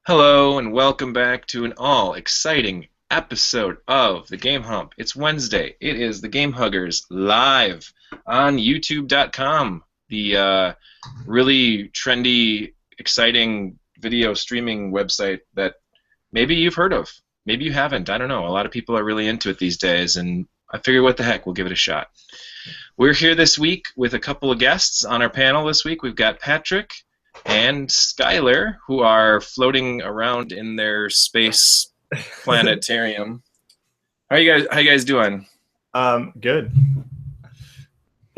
Hello and welcome back to an all exciting episode of the Game Hump. It's Wednesday. It is the Game Huggers live on YouTube.com, the really trendy, exciting video streaming website that maybe you've heard of. Maybe you haven't. I don't know. A lot of people are really into it these days, and I figure what the heck, we'll give it a shot. We're here this week with a couple of guests on our panel this week. We've got Patrick and Skylar, who are floating around in their space planetarium. How you guys doing? Good.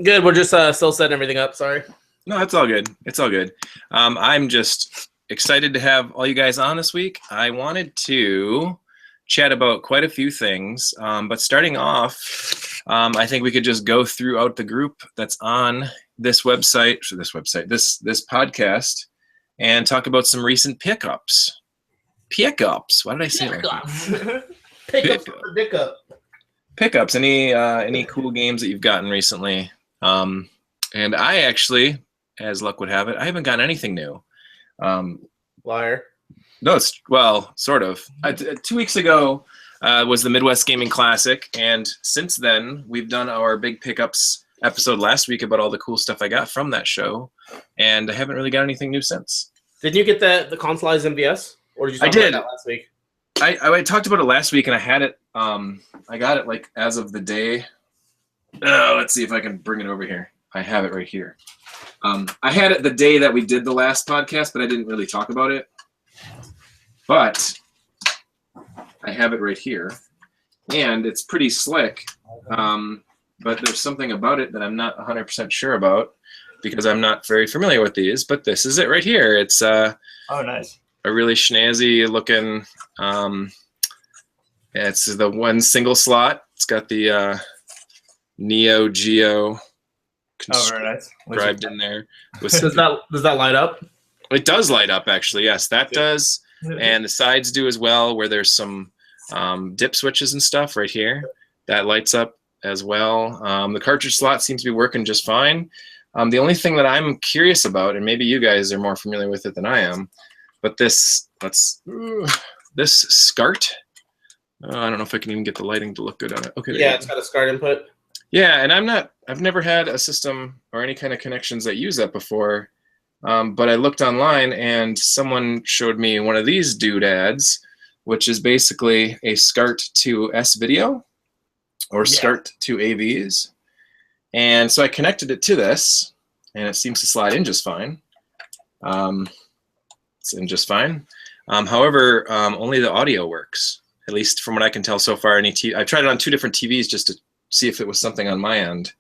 Good. We're just still setting everything up. Sorry. No, it's all good. It's all good. I'm just excited to have all you guys on this week. I wanted to chat about quite a few things, but starting off, I think we could just go throughout the group that's on this podcast, and talk about some recent pickups. Pickups. Why did I say it like that? Pickups. Any cool games that you've gotten recently? And I actually, as luck would have it, I haven't gotten anything new. Liar. No, sort of. 2 weeks ago was the Midwest Gaming Classic, and since then we've done our big pickups episode last week about all the cool stuff I got from that show, and I haven't really got anything new since. Did you get the consoleized MVS, or did you talk about that last week? I talked about it last week, and I had it. I got it like as of the day. Let's see if I can bring it over here. I have it right here. I had it the day that we did the last podcast, but I didn't really talk about it. But I have it right here, and it's pretty slick. But there's something about it that I'm not 100% sure about because I'm not very familiar with these. But this is it right here. It's oh, nice. A really schnazzy looking. It's the one single slot. It's got the Neo Geo very nice. inscribed in there. Does that light up? It does light up, actually. Yes, that does. And the sides do as well, where there's some dip switches and stuff right here. That lights up as well. The cartridge slot seems to be working just fine. The only thing that I'm curious about, and maybe you guys are more familiar with it than I am, but this SCART. I don't know if I can even get the lighting to look good on it. Okay. Yeah, it's got a SCART input. Yeah, and I've never had a system or any kind of connections that use that before. But I looked online and someone showed me one of these doodads, which is basically a SCART to S-Video or SCART to AVs. And so I connected it to this, and it seems to slide in just fine. It's in just fine. However, only the audio works, at least from what I can tell so far. I tried it on 2 different TVs just to see if it was something on my end.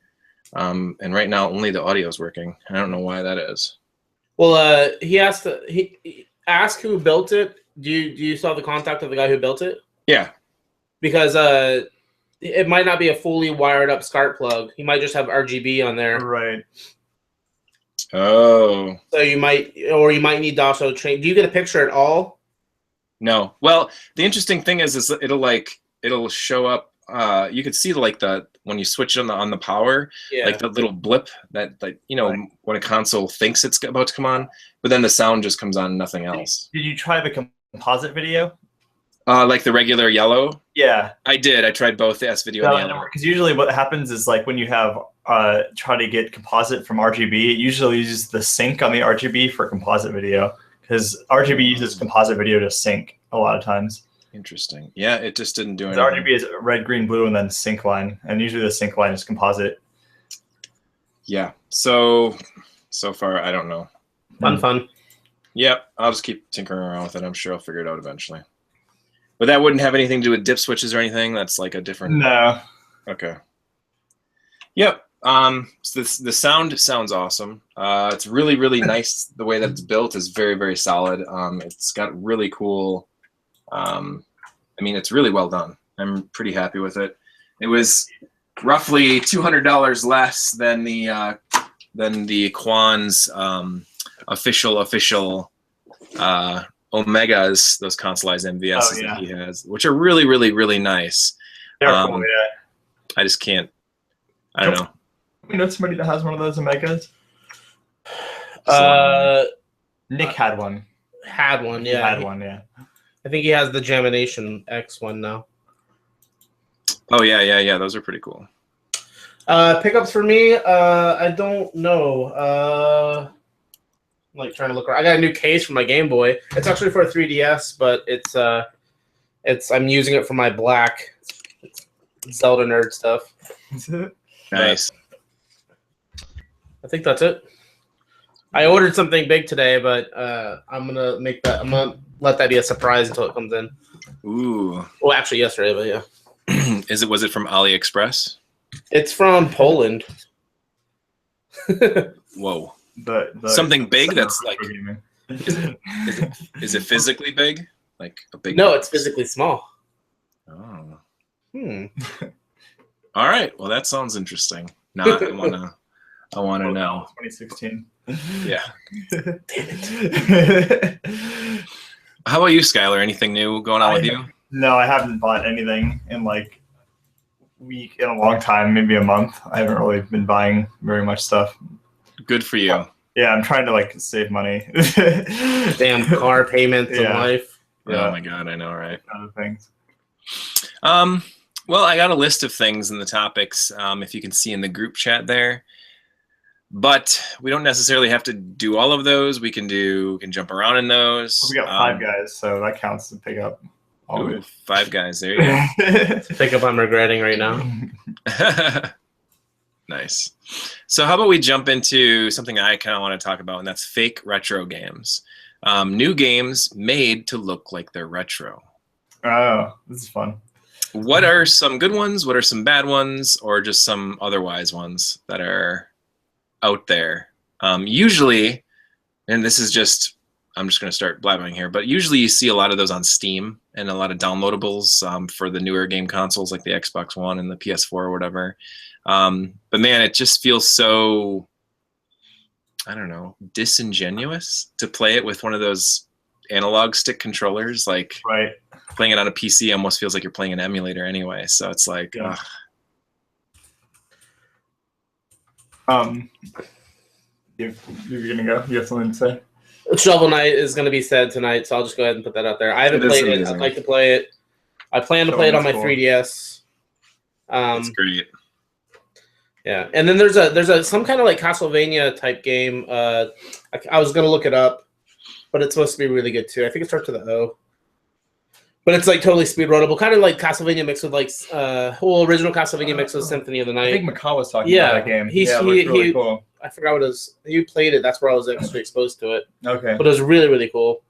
And right now, only the audio is working. I don't know why that is. Well, he asked who built it. Do you still have the contact of the guy who built it? Yeah. Because it might not be a fully wired up SCART plug. He might just have RGB on there. Right. Oh. So you might need to also train. Do you get a picture at all? No. Well, the interesting thing is it'll show up. You could see when you switch it on the power, like the little blip that when a console thinks it's about to come on, but then the sound just comes on, nothing else. Did you try the composite video? Like the regular yellow? Yeah. I did. I tried both the S-Video and the yellow. Because usually what happens is like when you have try to get composite from RGB, it usually uses the sync on the RGB for composite video because RGB uses composite video to sync a lot of times. Interesting. Yeah, it just didn't do anything. The RGB is red, green, blue, and then sync line, and usually the sync line is composite. Yeah. So far, I don't know. Fun. Yep. I'll just keep tinkering around with it. I'm sure I'll figure it out eventually. But that wouldn't have anything to do with dip switches or anything. That's like a different. No. Okay. Yep. So the sound sounds awesome. It's really, really nice. The way that it's built is very, very solid. It's got really cool. It's really well done. I'm pretty happy with it. It was roughly $200 less than the Quan's official Omegas, those consoleized MVSs that he has, which are really, really, really nice. They're cool, yeah. I just can't. I don't know. We know somebody that has one of those Omegas. Nick had one. had one. He Yeah, had one. Yeah. I think he has the Gemination X one now. Oh yeah. Those are pretty cool. Pickups for me, I don't know. I'm like trying to look around. I got a new case for my Game Boy. It's actually for a 3DS, but it's I'm using it for my black. It's Zelda nerd stuff. Nice. I think that's it. I ordered something big today, but I'm gonna let that be a surprise until it comes in. Ooh. Well, actually yesterday, but yeah. Was it from AliExpress? It's from Poland. Whoa. The Something big that's like gaming. is it physically big? Like a big No, box? it's physically small. Oh. Hmm. All right. Well, that sounds interesting. Now I wanna know. 2016. Yeah. Damn it. How about you, Skylar? Anything new going on with you? No, I haven't bought anything in like in a long time, maybe a month. I haven't really been buying very much stuff. Good for you. Yeah, I'm trying to like save money. Damn car payments and Yeah. life. Yeah. Oh my god, I know, right? Other things. Well, I got a list of things in the topics, if you can see in the group chat there. But we don't necessarily have to do all of those. We can jump around in those. We got 5 guys, so that counts to pick up. All Ooh, of 5 guys. There you it. Pickup I'm regretting right now. go. Nice. So how about we jump into something I kind of want to talk about, and that's fake retro games. New games made to look like they're retro. Oh, this is fun. What are some good ones? What are some bad ones? Or just some otherwise ones that are out there? Usually, and this is just, I'm just going to start blabbering here, but usually you see a lot of those on Steam and a lot of downloadables for the newer game consoles like the Xbox One and the PS4 or whatever. But man, it just feels so, I don't know, disingenuous to play it with one of those analog stick controllers. Like Right. playing it on a PC almost feels like you're playing an emulator anyway. So it's like, Yeah. You're gonna go. You have something to say? Shovel Knight is going to be said tonight, so I'll just go ahead and put that out there. I haven't It is played it. amazing. I'd like to play it. I plan to play it on my Shovel 3DS. it's great. Yeah, and then there's a some kind of like Castlevania type game. I was gonna look it up, but it's supposed to be really good too. I think it starts with an O. But it's like totally speedrunnable, kind of like Castlevania mixed with like whole original Castlevania mixed with Symphony of the I think Night. Macaw was talking Yeah, about that game. he's- Yeah, it he- looked really he- cool. I forgot what it was. You played it. That's where I was actually exposed to it. Okay. But it was really, really cool.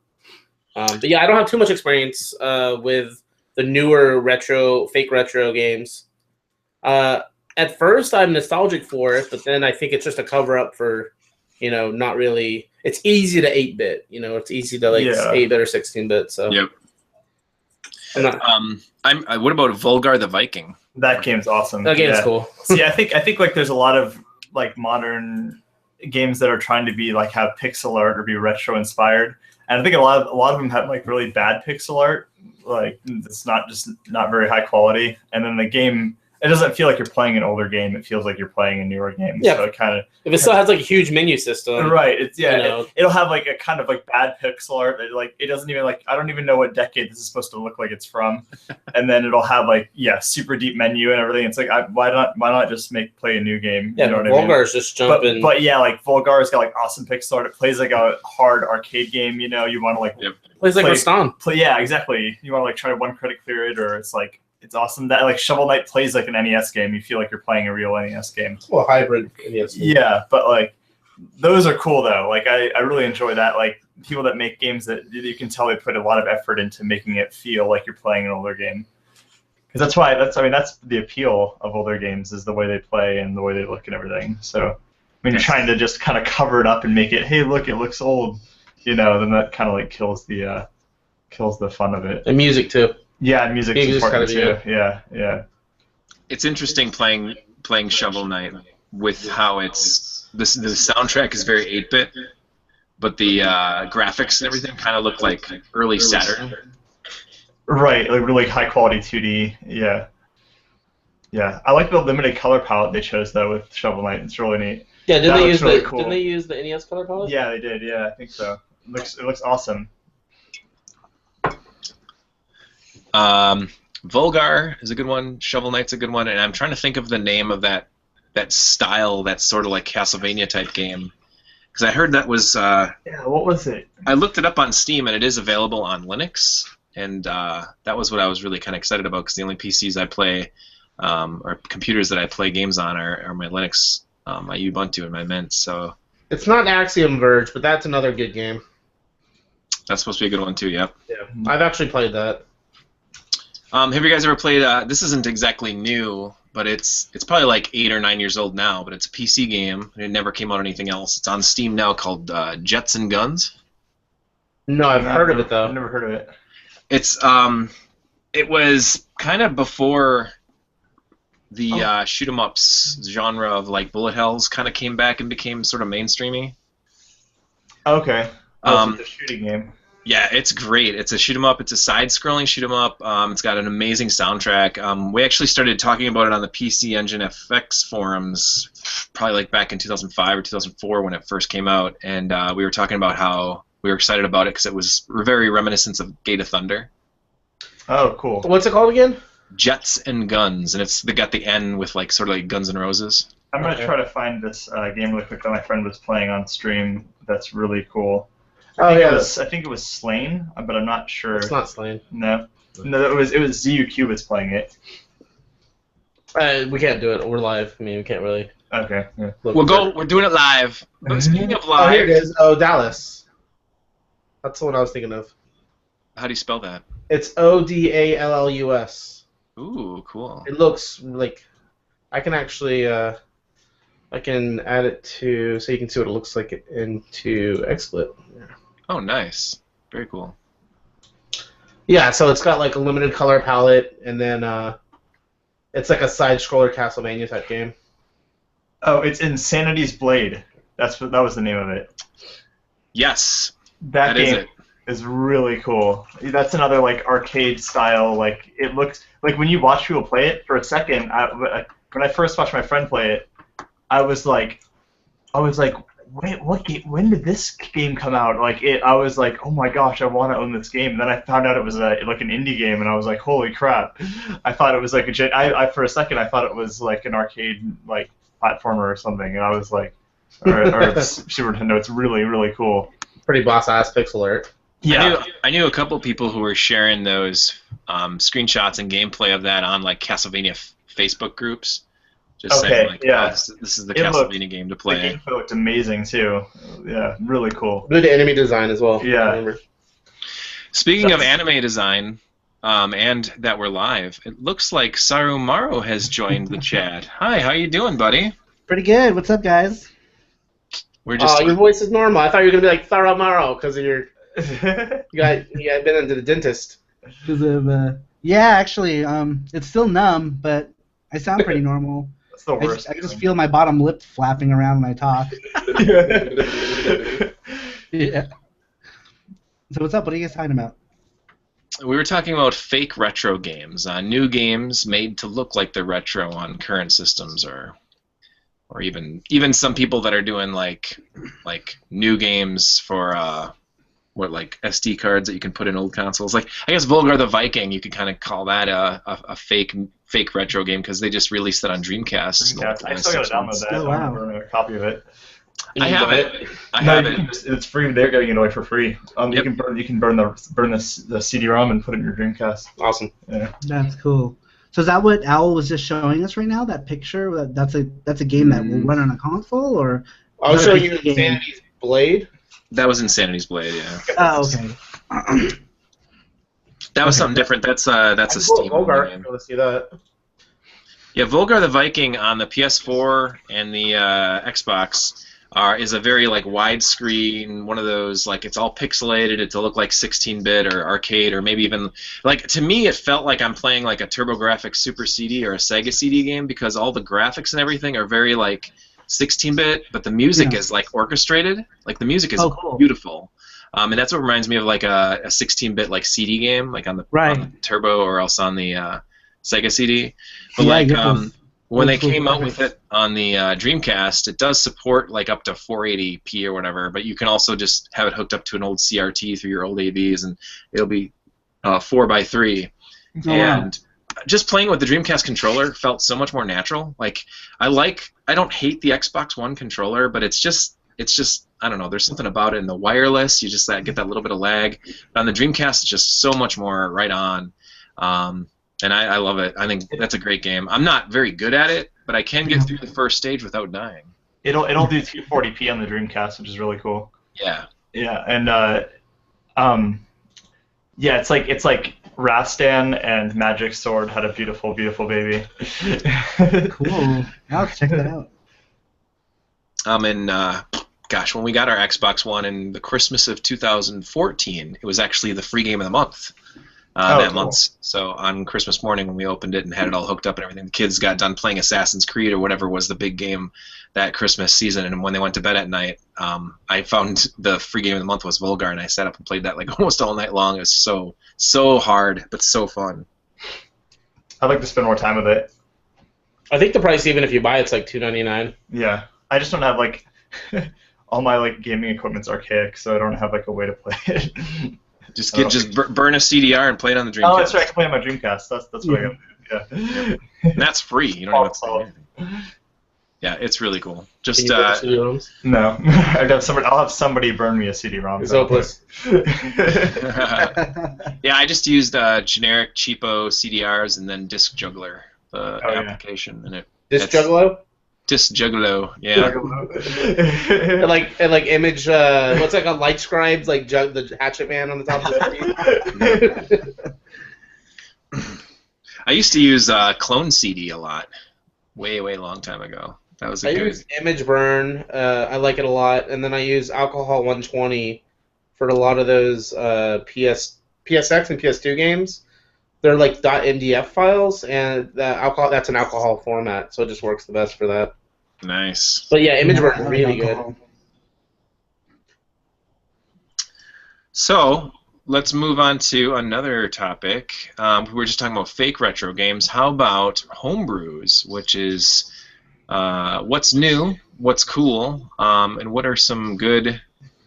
But yeah, I don't have too much experience with the newer fake retro games. At first, I'm nostalgic for it, but then I think it's just a cover up for, not really. It's easy to 8-bit. It's easy to 8-bit or 16-bit. So Yep. I'm not. What about Volgar the Viking? That game's awesome. That game's Yeah. cool. See, I think like there's a lot of like modern games that are trying to be like have pixel art or be retro inspired, and I think a lot of them have like really bad pixel art, like it's not very high quality, and then the game, it doesn't feel like you're playing an older game. It feels like you're playing a newer game. Yeah. So it kind of If it still has like a huge menu system, right. It's it'll have like a kind of like bad pixel art. Like it doesn't even like I don't even know what decade this is supposed to look like it's from, and then it'll have like super deep menu and everything. It's like why not just play a new game? Yeah, You know what I mean? Volgar's just jumping. But yeah, like Volgar's got like awesome pixel art. It plays like a hard arcade game. You want to like plays like play- Rastan. play. Yeah, exactly. You want to like try to one critic clear it, or it's like it's awesome that like Shovel Knight plays like an NES game. You feel like you're playing a real NES game. Well, hybrid. Yes. Yeah, but like those are cool though. Like I really enjoy that. Like people that make games that you can tell they put a lot of effort into making it feel like you're playing an older game. Because that's the appeal of older games is the way they play and the way they look and everything. So when you're trying to just kind of cover it up and make it, hey, look, it looks old, then that kind of like kills the fun of it. And music too. Yeah, and music's important gotta too. Yeah. It's interesting playing Shovel Knight with how it's the soundtrack is very 8-bit, but the graphics and everything kind of look like early Saturn. Right, like really high quality 2D. Yeah. I like the limited color palette they chose though with Shovel Knight. It's really neat. Yeah, That looks really cool. didn't they use the NES color palette? Yeah, they did. Yeah, I think so. It looks awesome. Volgar is a good one. Shovel Knight's a good one, and I'm trying to think of the name of that style, that's sort of like Castlevania type game. Because I heard that was. Yeah, what was it? I looked it up on Steam, and it is available on Linux, and that was what I was really kind of excited about. Because the only PCs I play, or computers that I play games on, are my Linux, my Ubuntu, and my Mint. So It's not Axiom Verge, but that's another good game. that's supposed to be a good one too. Yep. Yeah, I've actually played that. Have you guys ever played? This isn't exactly new, but it's probably like 8 or 9 years old now. But it's a PC game. And it never came out on anything else. It's on Steam now, called Jets and Guns. No, I've heard of it though. I've never heard of it. It's it was kind of before the shoot 'em ups genre of like bullet hells kind of came back and became sort of mainstreamy. Okay. It's a shooting game. Yeah, it's great. It's a shoot 'em up. It's a side-scrolling shoot 'em up. It's got an amazing soundtrack. We actually started talking about it on the PC Engine FX forums, probably like back in 2005 or 2004 when it first came out, and we were talking about how we were excited about it because it was very reminiscent of Gate of Thunder. Oh, cool. What's it called again? Jets and Guns, and they got the N with like sort of like Guns N' Roses. I'm going to try to find this game really quick that my friend was playing on stream. That's really cool. I think it was Slain, but I'm not sure. It's not Slain. No, it was ZU Cubits playing it. We can't do it. We're live. I mean, we can't really. Okay. Yeah. We're doing it live. But speaking of live, Oh, here it is. Oh, Dallas. That's the one I was thinking of. how do you spell that? It's Odallus. Ooh, cool. It looks like I can actually I can add it to so you can see what it looks like into XSplit. Yeah. Oh, nice. Very cool. Yeah, so it's got like a limited color palette, and then it's like a side-scroller Castlevania type game. Oh, it's Insanity's Blade. That was the name of it. Yes, That is game it. is really cool. That's another like arcade style. Like it looks like when you watch people play it for a second. When I first watched my friend play it, I was like, wait, what game? When did this game come out? I was like, oh my gosh, I want to own this game. And then I found out it was like an indie game, and I was like, holy crap! I thought it was like for a second I thought it was like an arcade like platformer or something, and I was like, or Super Nintendo. It's really really cool. Pretty boss-ass pixel art. Yeah. I knew a couple people who were sharing those screenshots and gameplay of that on like Castlevania Facebook groups. Just saying, like, yeah. oh, this is the Castlevania game to play. The game looked amazing too. Yeah, really cool. Good enemy design as well. Yeah. I remember. Speaking of anime design, and that we're live, it looks like Saru Maro has joined the chat. Hi, how you doing, buddy? Pretty good. What's up, guys? We're just. Your voice is normal. I thought you were gonna be like Thara Maro because of your. You got been into the dentist. Because of yeah, actually, it's still numb, but I sound pretty normal. That's the worst. I just feel my bottom lip flapping around when I talk. Yeah. So what's up? What are you guys talking about? We were talking about fake retro games, new games made to look like they're retro on current systems, or even some people that are doing like new games for like SD cards that you can put in old consoles. Like I guess Volgar the Viking, you could kind of call that a fake retro game because they just released it on Dreamcast. I still gotta download that. Oh, wow. I don't have a copy of it. I have it. It's free. They're giving it away for free. Yep. You can burn the CD-ROM and put it in your Dreamcast. Awesome. Yeah. That's cool. So is that what Owl was just showing us right now? That picture? That's a game that will run on a console, or? I was is that a showing you PC game? Insanity's Blade. That was Insanity's Blade, yeah. Oh, okay. That was something different. That's a Steam Volgar. game. Let's see that. Yeah, Volgar the Viking on the PS4 and the Xbox is a very like widescreen, one of those like it's all pixelated. It's look like 16-bit or arcade or maybe even like to me it felt like I'm playing like a TurboGrafx Super CD or a Sega CD game because all the graphics and everything are very like 16-bit, but the music is like orchestrated. Like the music is cool. beautiful. And that's what reminds me of like a 16-bit like CD game, like on the Turbo or else on the Sega CD. But when they came out with it on the Dreamcast, it does support like up to 480p or whatever, but you can also just have it hooked up to an old CRT through your old AVs, and it'll be 4:3. Oh, wow. And just playing with the Dreamcast controller felt so much more natural. Like I don't hate the Xbox One controller, but it's just I don't know. There's something about it in the wireless. You just get that little bit of lag. But on the Dreamcast, it's just so much more right on. And I love it. I think that's a great game. I'm not very good at it, but I can get through the first stage without dying. It'll do 240p on the Dreamcast, which is really cool. Yeah. Yeah, and yeah, it's like Rastan and Magic Sword had a beautiful, beautiful baby. Cool. I'll check that out. And gosh, when we got our Xbox One in the Christmas of 2014, it was actually the free game of the month. That cool. month. So on Christmas morning when we opened it and had it all hooked up and everything, the kids got done playing Assassin's Creed or whatever was the big game that Christmas season, and when they went to bed at night, I found the free game of the month was Volgar, and I sat up and played that like almost all night long. It was so hard, but so fun. I'd like to spend more time with it. I think the price, even if you buy it's like $2.99. Yeah, I just don't have like all my like gaming equipment's archaic, so I don't have like a way to play it. Just burn a CDR and play it on the Dreamcast. Oh, that's right. I can play on my Dreamcast. That's what I got to do. Yeah. And that's free. You don't have to pay anything. Yeah, it's really cool. Just Can you burn CD-ROMs? No, I'll have somebody burn me a CD-ROM. It's hopeless. yeah, I just used generic cheapo CDRs and then Disc Juggler, the application, and it. Disc Juggalo? Disc Juggalo, yeah. and like image, what's like a light scribes, like the Hatchet Man on the top of the screen. I used to use Clone CD a lot, way long time ago. That was I use Image Burn. I like it a lot, and then I use Alcohol 120 for a lot of those PSX and PS2 games. They're like .mdf files, and that's an alcohol format, so it just works the best for that. Nice. But yeah, Image Burn is really good. So let's move on to another topic. We were just talking about fake retro games. How about Homebrews, which is what's new, what's cool, and what are some good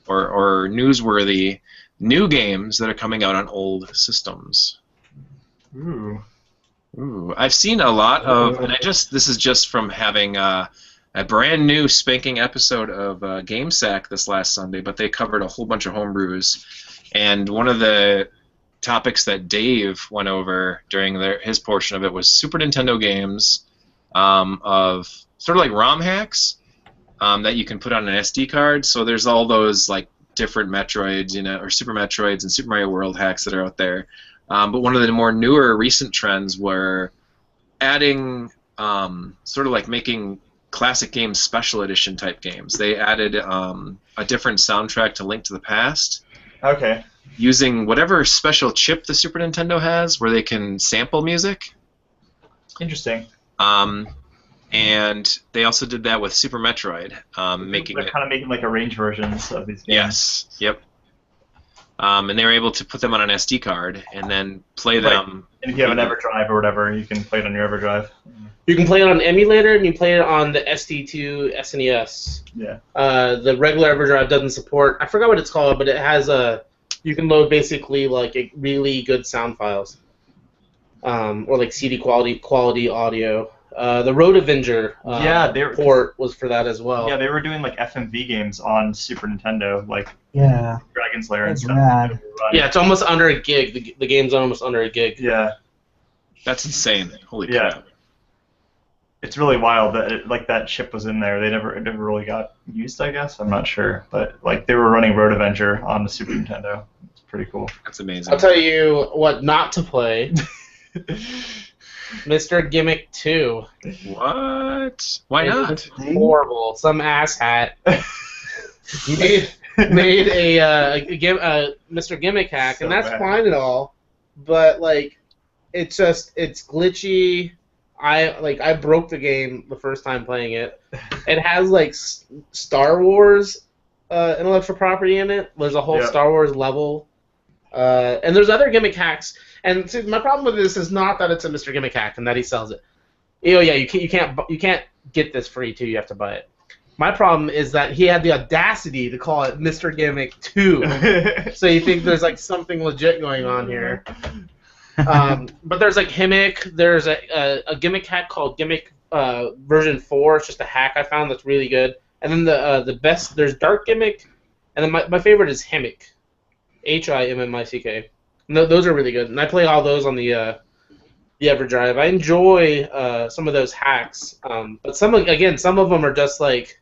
or newsworthy new games that are coming out on old systems? Ooh. I've seen a lot of, and this is just from having a brand new spanking episode of GameSack this last Sunday, but they covered a whole bunch of homebrews, and one of the topics that Dave went over during his portion of it was Super Nintendo games of sort of like ROM hacks that you can put on an SD card. So there's all those like different Metroids, or Super Metroids and Super Mario World hacks that are out there. But one of the more newer recent trends were adding sort of like making classic games special edition type games. They added a different soundtrack to Link to the Past. Okay. Using whatever special chip the Super Nintendo has where they can sample music. Interesting. And they also did that with Super Metroid, making like arranged versions of these games. Yes. Yep. And they were able to put them on an SD card and then play them. And if you have an EverDrive or whatever, you can play it on your EverDrive. You can play it on emulator, and you play it on the SD2 SNES. Yeah. The regular EverDrive doesn't support. I forgot what it's called, but it has you can load basically like really good sound files, or like CD quality audio. The Road Avenger port was for that as well. Yeah, they were doing like FMV games on Super Nintendo, like Dragon's Lair and stuff. Rad. Yeah, it's almost under a gig. The game's almost under a gig. Yeah. That's insane. Holy crap. It's really wild that that chip was in there. It never really got used, I guess. I'm not sure, but like they were running Road Avenger on the Super Nintendo. It's pretty cool. That's amazing. I'll tell you what not to play. Mr. Gimmick 2. What? Why not? Horrible. Some asshat made a Mr. Gimmick hack, and that's fine and all, but like it's glitchy. I broke the game the first time playing it. It has like Star Wars intellectual property in it. There's a whole Star Wars level, and there's other gimmick hacks. And see, my problem with this is not that it's a Mr. Gimmick hack and that he sells it. You can't get this free too. You have to buy it. My problem is that he had the audacity to call it Mr. Gimmick 2. So you think there's like something legit going on here. But there's like Gimmick. There's a Gimmick hack called Gimmick version 4. It's just a hack I found that's really good. And then the best, there's Dark Gimmick, and then my favorite is Himmick, Himmick. Those are really good, and I play all those on the EverDrive. I enjoy some of those hacks, but some of them are just like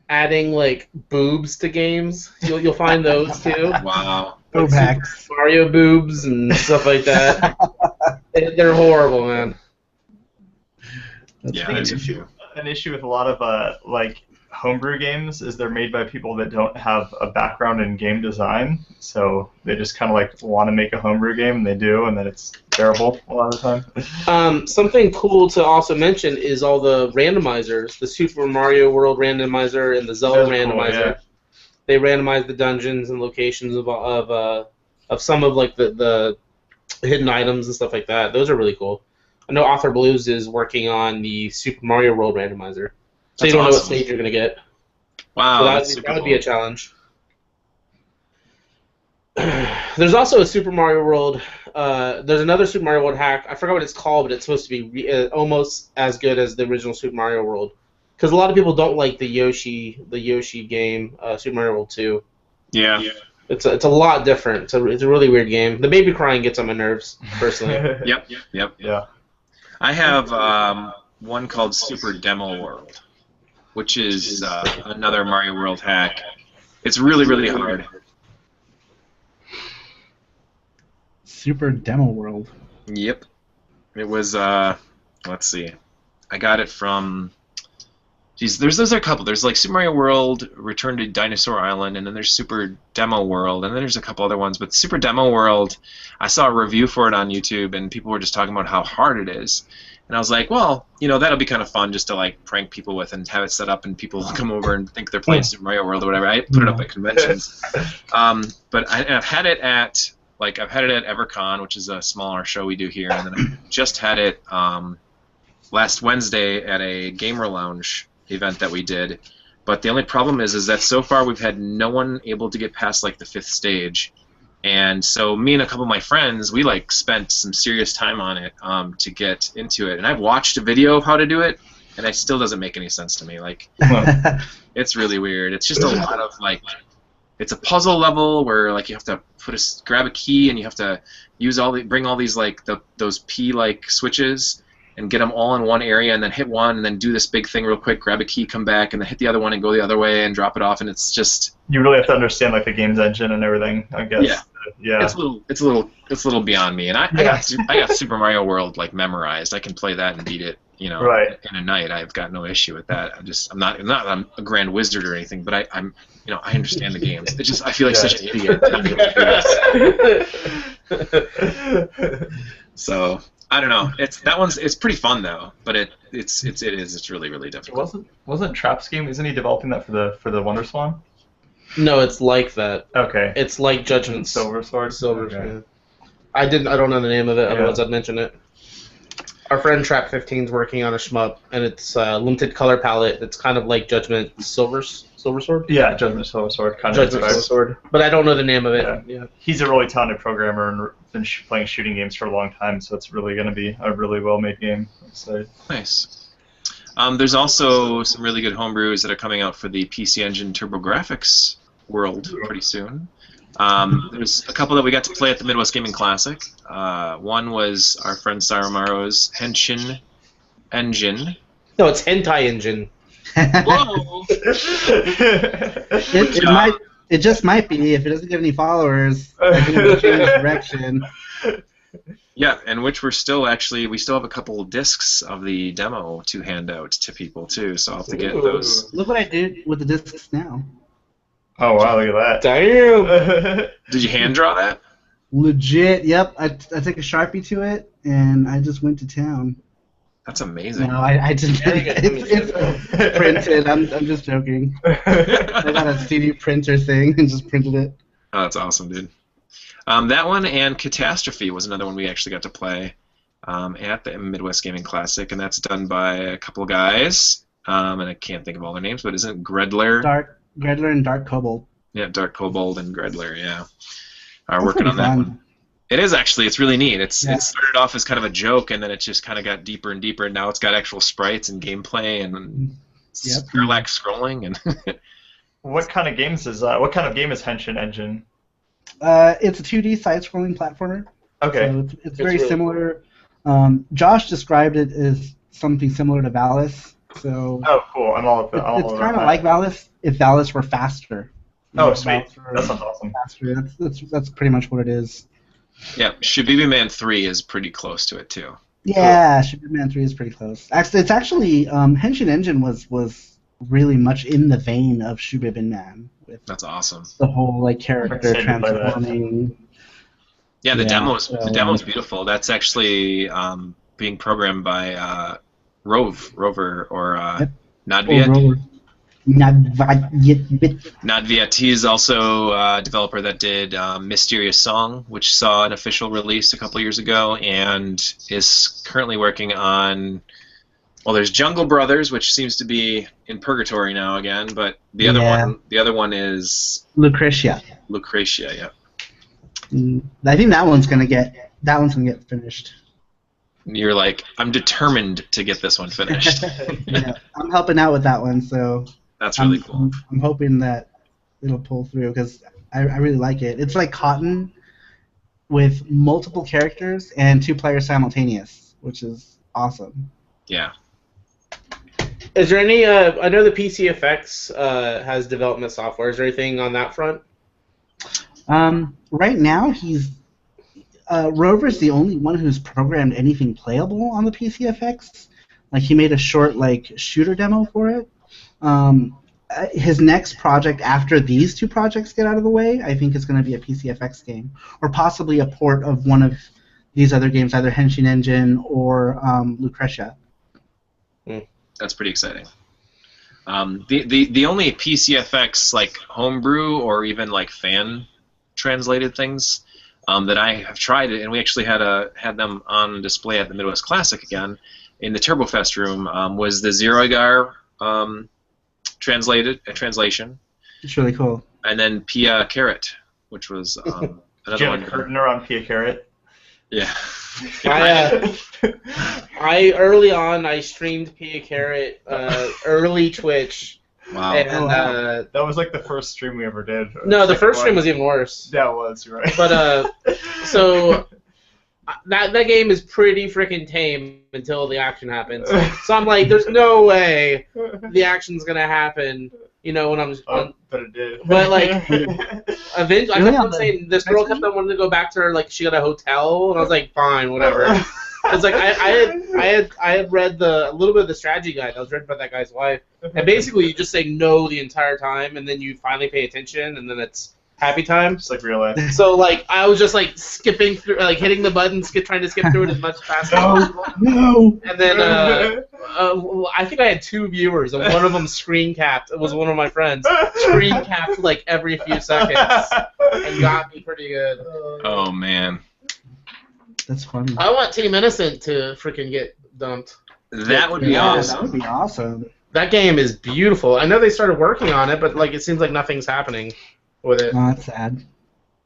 adding like boobs to games. You'll find those too. Wow. Boob hacks. Mario boobs and stuff like that. They're horrible, man. Yeah, that's an issue. An issue with a lot of like homebrew games is they're made by people that don't have a background in game design, so they just kind of like want to make a homebrew game, and they do, and then it's terrible a lot of the time. Something cool to also mention is all the randomizers, the Super Mario World randomizer and the Zelda randomizer. Cool, yeah. They randomize the dungeons and locations of some of like the hidden items and stuff like that. Those are really cool. I know Author Blues is working on the Super Mario World randomizer. So you don't know what stage you're going to get. Wow, so that would be a challenge. There's also a Super Mario World. There's another Super Mario World hack. I forgot what it's called, but it's supposed to be almost as good as the original Super Mario World. Because a lot of people don't like the Yoshi game, Super Mario World 2. Yeah. It's a lot different. It's a really weird game. The baby crying gets on my nerves, personally. Yep. Yeah. I have one called Super Demo World, which is another Mario World hack. It's really, really hard. Super Demo World. Yep. It was, let's see. I got it from... Geez, there's a couple. There's like Super Mario World, Return to Dinosaur Island, and then there's Super Demo World, and then there's a couple other ones. But Super Demo World, I saw a review for it on YouTube, and people were just talking about how hard it is. And I was like, well, that'll be kind of fun just to like prank people with and have it set up, and people will come over and think they're playing Super Mario World or whatever. I put it up at conventions. But I've had it at EverCon, which is a smaller show we do here, and then I just had it last Wednesday at a Gamer Lounge event that we did. But the only problem is that so far we've had no one able to get past like the 5th stage. And so me and a couple of my friends, we like spent some serious time on it to get into it. And I've watched a video of how to do it, and it still doesn't make any sense to me. Like, it's really weird. It's just a lot of like, it's a puzzle level where like you have to grab a key, and you have to bring all these like those P like switches and get them all in one area, and then hit one, and then do this big thing real quick, grab a key, come back, and then hit the other one and go the other way and drop it off, and it's just... You really have to understand like the game's engine and everything, I guess. Yeah. It's a little beyond me, and I got Super Mario World like memorized. I can play that and beat it, in a night. I've got no issue with that. I'm a grand wizard or anything, but I understand the games. It just I feel like such an idiot. So I don't know. It's pretty fun though, but it's really, really difficult. Wasn't Trap's game? Isn't he developing that for the Wonder Swan? No, it's like that. Okay. It's like Judgment Silver Sword. Okay. I don't know the name of it. Otherwise, I'd mention it. Our friend Trap 15 is working on a shmup, and it's a limited color palette. It's kind of like Judgment Silver Sword. Yeah, Judgment Silver Sword. Judgment Silver Sword. But I don't know the name of it. Yeah. He's a really talented programmer and been playing shooting games for a long time, so it's really going to be a really well-made game. So. Nice. There's also some really good homebrews that are coming out for the PC Engine TurboGrafx world pretty soon. There's a couple that we got to play at the Midwest Gaming Classic. One was our friend Saramaro's Henshin Engine. No, it's Hentai Engine. Whoa! It just might be. If it doesn't get any followers, I think it'll change direction. Yeah, and which we still have a couple discs of the demo to hand out to people too, so I'll have to get those. Look what I did with the discs now. Oh wow, look at that. Damn! Did you hand draw that? Legit, yep. I took a Sharpie to it, and I just went to town. That's amazing. No, I didn't. It's printed. I'm just joking. I got a CD printer thing and just printed it. Oh, that's awesome, dude. That one and Catastrophe was another one we actually got to play at the Midwest Gaming Classic, and that's done by a couple of guys, and I can't think of all their names, but isn't it Gredler? Gredler and Dark Kobold. Yeah, Dark Kobold and Gredler, yeah. Are working on that one. It is actually. It's really neat. It Yeah. started off as kind of a joke, and then it just kind of got deeper and deeper, and now it's got actual sprites and gameplay and Yep. parallax scrolling. And What kind of games is what kind of game is Henshin Engine? It's a 2D side-scrolling platformer. Okay. So it's very really similar. Josh described it as something similar to Valis. So Oh, cool. I'm all about it's kind of like Valis if Valis were faster. Oh, If sweet. Valis were That sounds awesome. faster. That's pretty much what it is. yeah, Shibibi Man 3 is pretty close to it too. Yeah, Superman 3 is pretty close. Actually, it's actually Henshin Engine was really much in the vein of Shubibin Man with That's awesome. the whole like character excited to play that. transforming. Yeah, the Yeah, demo's so, the demo's beautiful. That's actually being programmed by Rover or Yep. Nadviet. Nadviet. Nadviet. He's also a developer that did Mysterious Song, which saw an official release a couple years ago, and is currently working on. Well, there's Jungle Brothers, which seems to be in purgatory now again, but the other one is Lucretia. Lucretia. Yeah. I think that one's gonna get finished. You're like, I'm determined to get this one finished. Yeah, I'm helping out with that one, so That's really cool. I'm hoping that it'll pull through because I really like it. It's like Cotton with multiple characters and 2 players simultaneous, which is awesome. Yeah. Is there any? I know the PCFX has development software. Is there anything on that front? Right now, Rover's the only one who's programmed anything playable on the PCFX. Like he made a short like shooter demo for it. His next project after these 2 projects get out of the way, I think is going to be a PCFX game, or possibly a port of one of these other games, either Henshin Engine or Lucretia. That's pretty exciting. The only PCFX like homebrew or even like fan translated things that I have tried it, and we actually had them on display at the Midwest Classic again in the TurboFest room, was the Zeroigar translation. It's really cool. And then Pia Carrot, which was another Did you have one. a curtainer on Pia Carrot? Yeah. I early on I streamed Pia Carrot early Twitch. Wow. And That was like the first stream we ever did. no, the Second first stream one. was even worse. Yeah, it was. You're right. But so that game is pretty freaking tame until the action happens. So I'm like, there's no way the action's gonna happen. You know, when I'm on. But it did. But like, eventually, I kept on saying this girl kept on wanting to go back to her. Like she got a hotel, and I was like, fine, whatever. It's like I had read a little bit of the strategy guide that was written by that guy's wife, and basically you just say no the entire time, and then you finally pay attention, and then it's happy time. It's like real life. So like I was just like skipping through, like hitting the button, trying to skip through it as much faster as possible. No. And then I think I had 2 viewers, and one of them screen capped. It was one of my friends. Screen capped like every few seconds, and got me pretty good. Oh man. That's funny. I want Team Innocent to freaking get dumped. That would be Yeah, awesome. That would be awesome. That game is beautiful. I know they started working on it, but like it seems like nothing's happening with it. Oh, that's sad.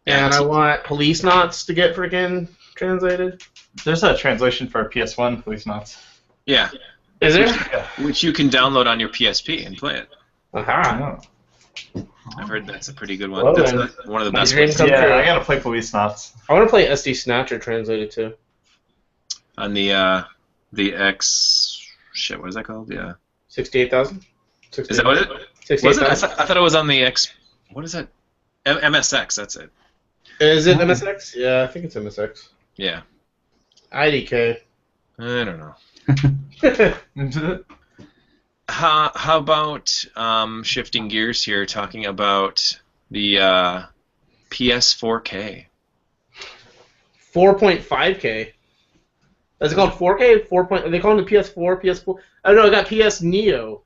And I want Police Knots to get freaking translated. There's a translation for PS1, Police Knots. Yeah. Is there? Which you can download on your PSP and play it. Aha. I've heard that's a pretty good one. Well, That's then, one of the my best dream ones. come true. Yeah, I gotta play Police Knots. I want to play SD Snatcher translated too. On the X. Shit, what is that called? Yeah. 68,000? Is that what it was? 68,000? I thought it was on the X. What is that? MSX. That's it. Is it MSX? Yeah, I think it's MSX. Yeah. IDK. I don't know. How about shifting gears here, talking about the PS4K? 4.5K. Is it called 4K? 4. Are they calling it PS4? PS4? Oh no, I got PS Neo.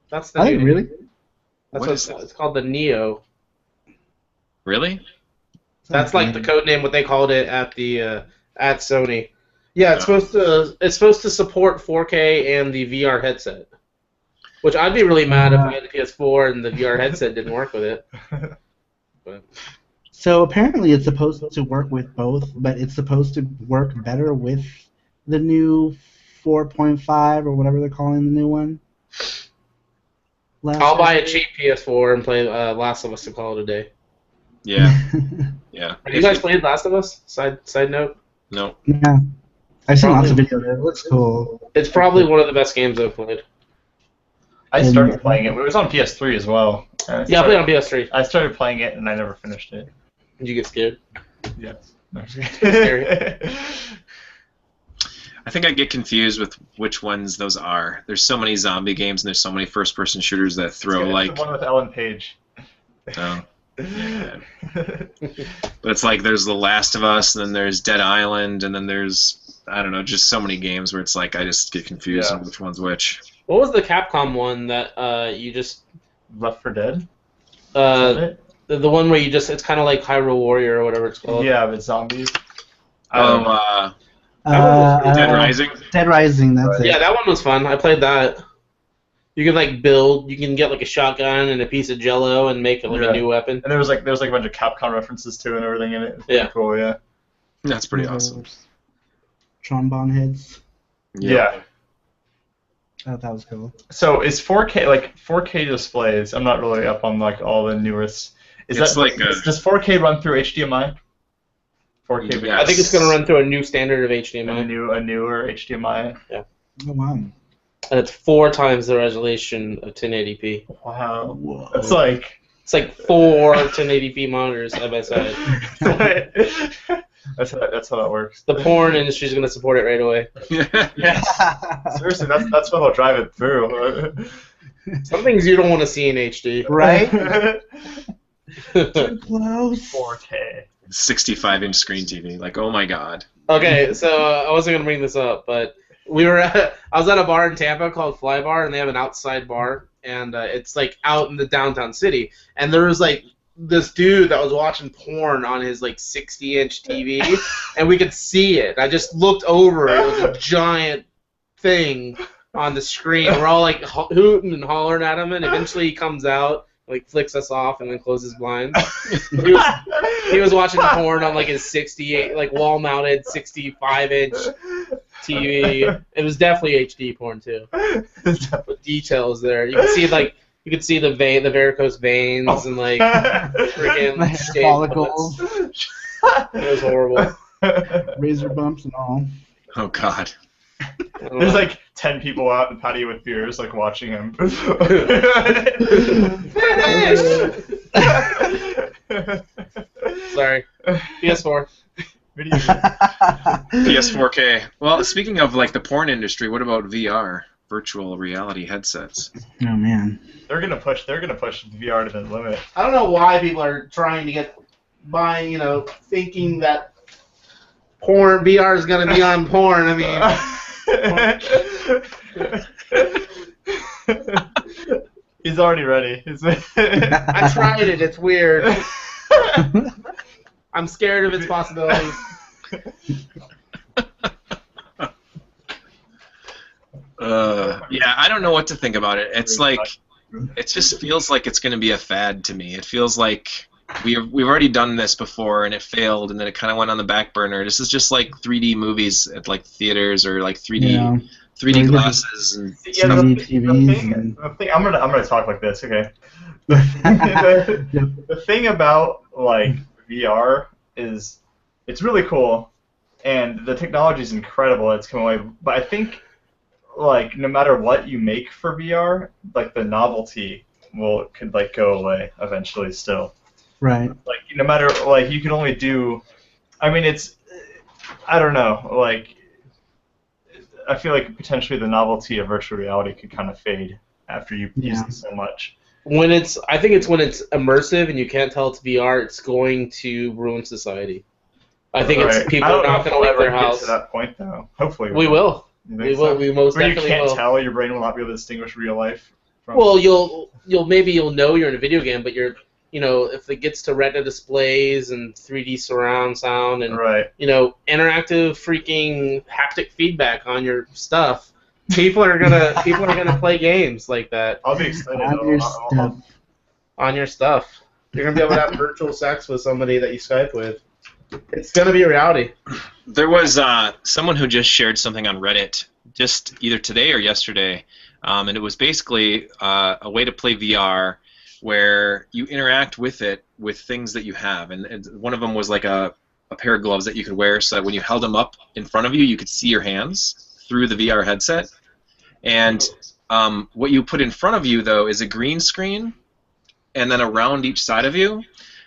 That's the. I new think name. really. That's What is it's called the Neo. Really? That's like the code name, what they called it at the at Sony. Yeah, it's supposed to support 4K and the VR headset. Which I'd be really mad if I had the PS4 and the VR headset didn't work with it. But So apparently it's supposed to work with both, but it's supposed to work better with the new 4.5 or whatever they're calling the new one. I'll buy a cheap PS4 and play Last of Us and call it a day. Yeah, yeah. Have you guys played Last of Us? Side note. No. Yeah. I've seen lots of videos. It looks cool. It's probably one of the best games I've played. I started playing it. It was on PS3 as well. Yeah, I played on PS3. I started playing it and I never finished it. Did you get scared? Yes. Scary. I think I get confused with which ones those are. There's so many zombie games and there's so many first-person shooters that throw It's the one with Ellen Page. Oh. Yeah. But it's like there's The Last of Us, and then there's Dead Island, and then there's, I don't know, just so many games where it's like I just get confused on which one's which. What was the Capcom one that you just... Left 4 Dead? The one where you just, it's kind of like Hyrule Warrior or whatever it's called. Yeah, but zombies. Dead Rising? Dead Rising, that's it. Yeah, that one was fun. I played that. You can like build, you can get like a shotgun and a piece of Jello and make like a new weapon. And there was like a bunch of Capcom references too and everything in it. It's pretty cool, yeah. That's pretty awesome. Trombone heads. Yeah. I thought that was cool. So is 4K, like 4K displays? I'm not really up on like all the newest. Does 4K run through HDMI? 4K. Yes. I think it's going to run through a new standard of HDMI. A newer HDMI. Yeah. Oh wow. And it's 4 times the resolution of 1080p. Wow. Whoa. That's like. It's like 4 1080p monitors side by side. That's how that works. The porn industry is going to support it right away. Yeah. Seriously, that's what will drive it through. Some things you don't want to see in HD. Right? Too close. 4K. 65-inch screen TV. Like, oh my god. Okay, so I wasn't going to bring this up, but I was at a bar in Tampa called Fly Bar, and they have an outside bar, and it's like out in the downtown city. And there was like this dude that was watching porn on his like 60-inch TV, and we could see it. I just looked over; it was a giant thing on the screen. We're all like hooting and hollering at him, and eventually he comes out, like flicks us off, and then closes blinds. He was watching porn on like his 68, like wall-mounted 65-inch TV. It was definitely HD porn too. But details there. You could see the varicose veins and like freaking follicles. It was horrible. Razor bumps and all. Oh god. There's like 10 people out in the patio with beers, like watching him. Sorry. PS4. PS4K. Well, speaking of like the porn industry, what about VR, virtual reality headsets? Oh man. They're gonna push VR to the limit. I don't know why people are trying to get by, thinking that VR is gonna be on porn. I mean. He's already ready. I tried it. It's weird. I'm scared of its possibilities. Yeah, I don't know what to think about it. It's like, it just feels like it's going to be a fad to me. It feels like we've already done this before and it failed, and then it kind of went on the back burner. This is just like 3D movies at like theaters or like 3D glasses and the thing, I'm gonna talk like this, okay? The thing about like VR is it's really cool and the technology is incredible. It's coming away, but I think like no matter what you make for VR, like the novelty could like go away eventually still. Right. Like no matter like you can only do. I mean I don't know, like I feel like potentially the novelty of virtual reality could kind of fade after you use it so much. I think it's when it's immersive and you can't tell it's VR, it's going to ruin society. I think it's people are not going to leave their house. Get to that point though. Hopefully we will. We will. We most definitely will. You can't tell. Your brain will not be able to distinguish real life from. Well, you'll know you're in a video game, but you're if it gets to retina displays and 3D surround sound and interactive freaking haptic feedback on your stuff, people are gonna play games like that. I'll be excited on your stuff. You're gonna be able to have virtual sex with somebody that you Skype with. It's gonna be a reality. There was someone who just shared something on Reddit just either today or yesterday, and it was basically a way to play VR where you interact with it with things that you have, and one of them was like a pair of gloves that you could wear so that when you held them up in front of you, you could see your hands through the VR headset. And what you put in front of you, though, is a green screen, and then around each side of you.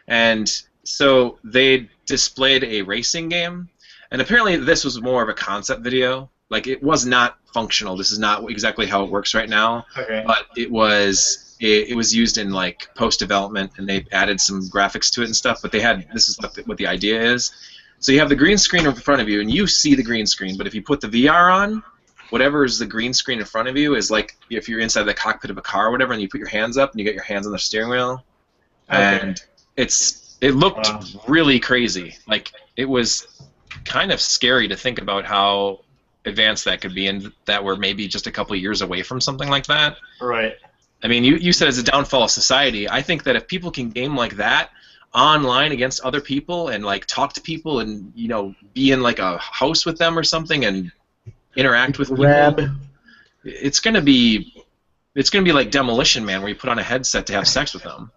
And so they displayed a racing game, and apparently this was more of a concept video. Like, it was not functional. This is not exactly how it works right now. Okay. But it was used in like post development, and they added some graphics to it and stuff. But this is what the idea is. So you have the green screen in front of you, and you see the green screen. But if you put the VR on, whatever is the green screen in front of you is like if you're inside the cockpit of a car or whatever, and you put your hands up and you get your hands on the steering wheel, and it looked really crazy. Like, it was kind of scary to think about how advanced that could be, and that we're maybe just a couple of years away from something like that. Right. I mean, you said it's a downfall of society. I think that if people can game like that online against other people and like talk to people and be in like a house with them or something and interact with people, it's gonna be like Demolition Man, where you put on a headset to have sex with them.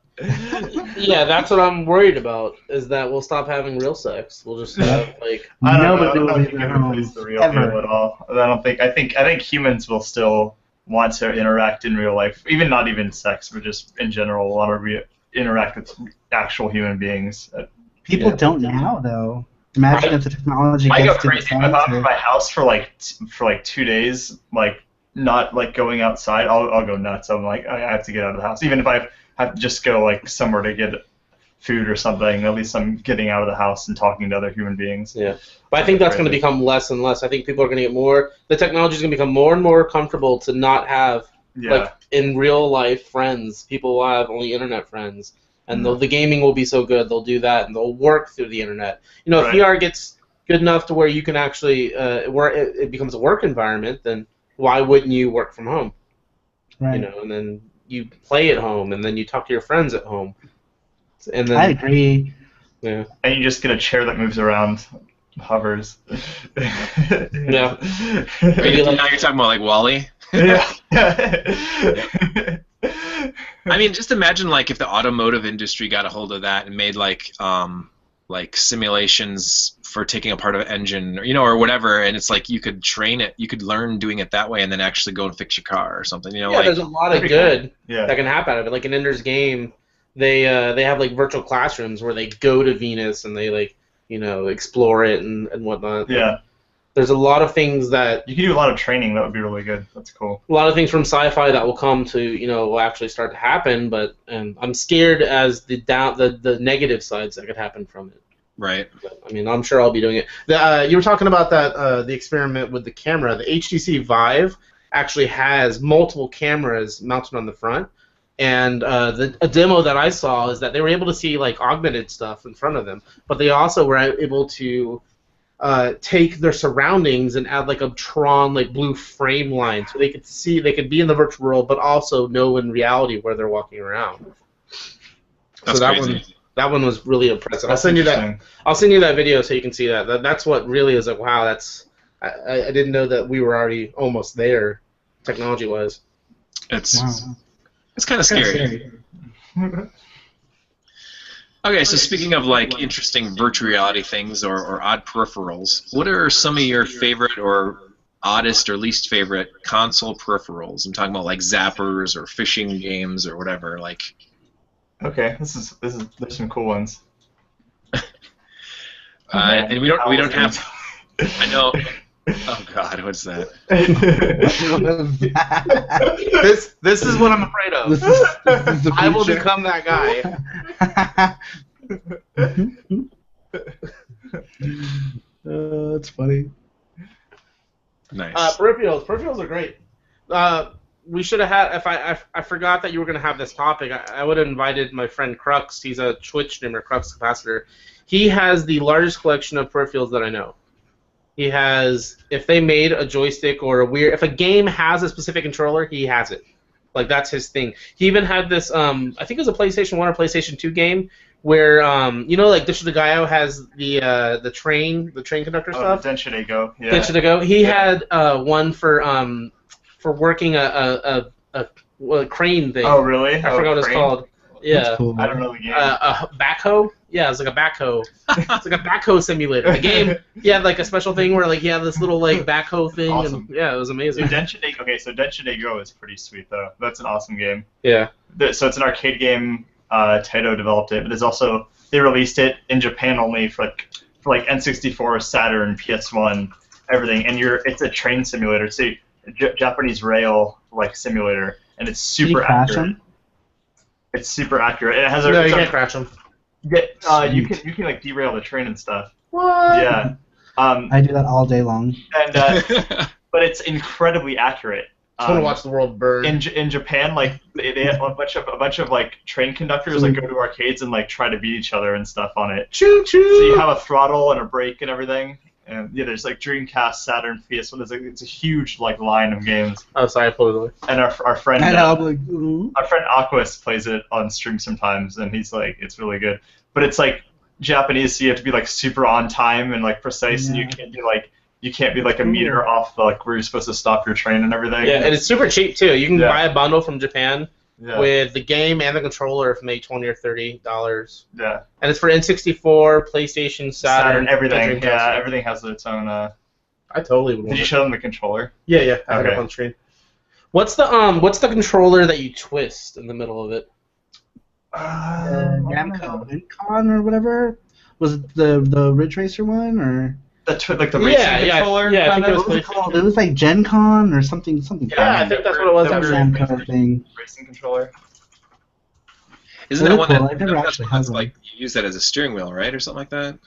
Yeah, that's what I'm worried about. Is that we'll stop having real sex. We'll just have like I don't know. I Nobody don't will think leave their everybody's the homes, real ever. deal at all. I think humans will still want to interact in real life, not even sex, but just in general want to interact with actual human beings. People don't now, though. Imagine if the technology I go gets to the crazy if point I'm out of where- my house for like 2 days, like not like going outside. I'll go nuts. I'm like, I have to get out of the house, even if I have to just go like somewhere to get food or something. At least I'm getting out of the house and talking to other human beings. Yeah, but I think that's going to become less and less. I think people are going to get more. The technology is going to become more and more comfortable to not have like in real life friends. People will have only internet friends, and the gaming will be so good they'll do that, and they'll work through the internet. If VR gets good enough to where you can actually where it becomes a work environment, then why wouldn't you work from home? Right. And then you play at home, and then you talk to your friends at home. And then I agree. yeah. And you just get a chair that moves around, hovers. Yeah. Maybe now you're talking about like Wall-E. Yeah. I mean, just imagine like if the automotive industry got a hold of that and made like simulations for taking apart an engine, or whatever, and it's like you could train it, you could learn doing it that way, and then actually go and fix your car or something. There's a lot of good Yeah. that can happen out of it. Like in Ender's Game, they have like virtual classrooms where they go to Venus and they like explore it and whatnot. Yeah. There's a lot of things that You can do a lot of training. That would be really good. That's cool. a lot of things from sci-fi that will come to will actually start to happen, but I'm scared as the negative sides that could happen from it. Right. But, I mean, I'm sure I'll be doing it. You were talking about that the experiment with the camera. The HTC Vive actually has multiple cameras mounted on the front, and a demo that I saw is that they were able to see like augmented stuff in front of them, but they also were able to take their surroundings and add like a Tron like blue frame line, so they could be in the virtual world, but also know in reality where they're walking around. That's crazy. That one was really impressive. That's I'll interesting. send you that video so you can see that. That's what really is like. Wow, I didn't know that we were already almost there, technology-wise. It's Wow. it's kind of scary. Okay, so speaking of like interesting virtual reality things or odd peripherals, what are some of your favorite or oddest or least favorite console peripherals? I'm talking about like zappers or fishing games or whatever. Like, Okay, there's some cool ones. and we don't have. I know. Oh God, what's that? This is what I'm afraid of. This is the I will future. become that guy. That's funny. Nice. Peripherals are great. We should have had. If I forgot that you were going to have this topic, I would have invited my friend Crux. He's a Twitch streamer, Crux Capacitor. He has the largest collection of peripherals that I know. He has. If they made a joystick or if a game has a specific controller, he has it. Like that's his thing. He even had this I think it was a PlayStation 1 or PlayStation 2 game where you know, like Dish Gaio has the train conductor stuff. Denshinego. Yeah. Denshinego. He had one for working a crane thing. Oh really? I forgot what it's called. Yeah. That's cool. I don't know the game. A backhoe? Yeah, it's like a backhoe. It's like a backhoe simulator. The game, he had like a special thing where like he had this little like backhoe thing. Awesome. And, yeah, it was amazing. So Denshinego is pretty sweet though. That's an awesome game. Yeah. So it's an arcade game. Taito developed it, but there's also they released it in Japan only for N64, Saturn, PS1, everything. And it's a train simulator. So Japanese rail like simulator, and it's super accurate. It's super accurate. And it has No, you can't crash them. Yeah, you can like derail the train and stuff. What? Yeah. I do that all day long. And but it's incredibly accurate. I just want to watch the world burn. In Japan, like they have a bunch of like train conductors like go to arcades and like try to beat each other and stuff on it. Choo choo. So you have a throttle and a brake and everything. And yeah, there's like Dreamcast, Saturn, PS1. It's a huge like line of games. Oh, sorry, I pulled it away. And our friend And our friend Aquas plays it on stream sometimes, and he's like, it's really good. But it's like Japanese, so you have to be like super on time and like precise, and you can't be like a meter off like where you're supposed to stop your train and everything. Yeah, and it's super cheap too. You can buy a bundle from Japan Yeah. with the game and the controller for maybe $20 or $30. Yeah. And it's for N64, PlayStation, Saturn, everything. Dreamcast. Yeah, everything has its own. I totally would. Did Want you it. show them the controller? Yeah, yeah. I have it Okay. up on screen. What's the controller that you twist in the middle of it? Namco Incon or whatever. Was it the Ridge Racer one or? Like the racing controller. Yeah, I think it was What was it called? It was like Gen Con or something. Yeah, I think that's what it was. The Namco thing. racing controller. Isn't that Really one cool. that, I've never that's actually one had that's one. like you use that as a steering wheel, right, or something like that?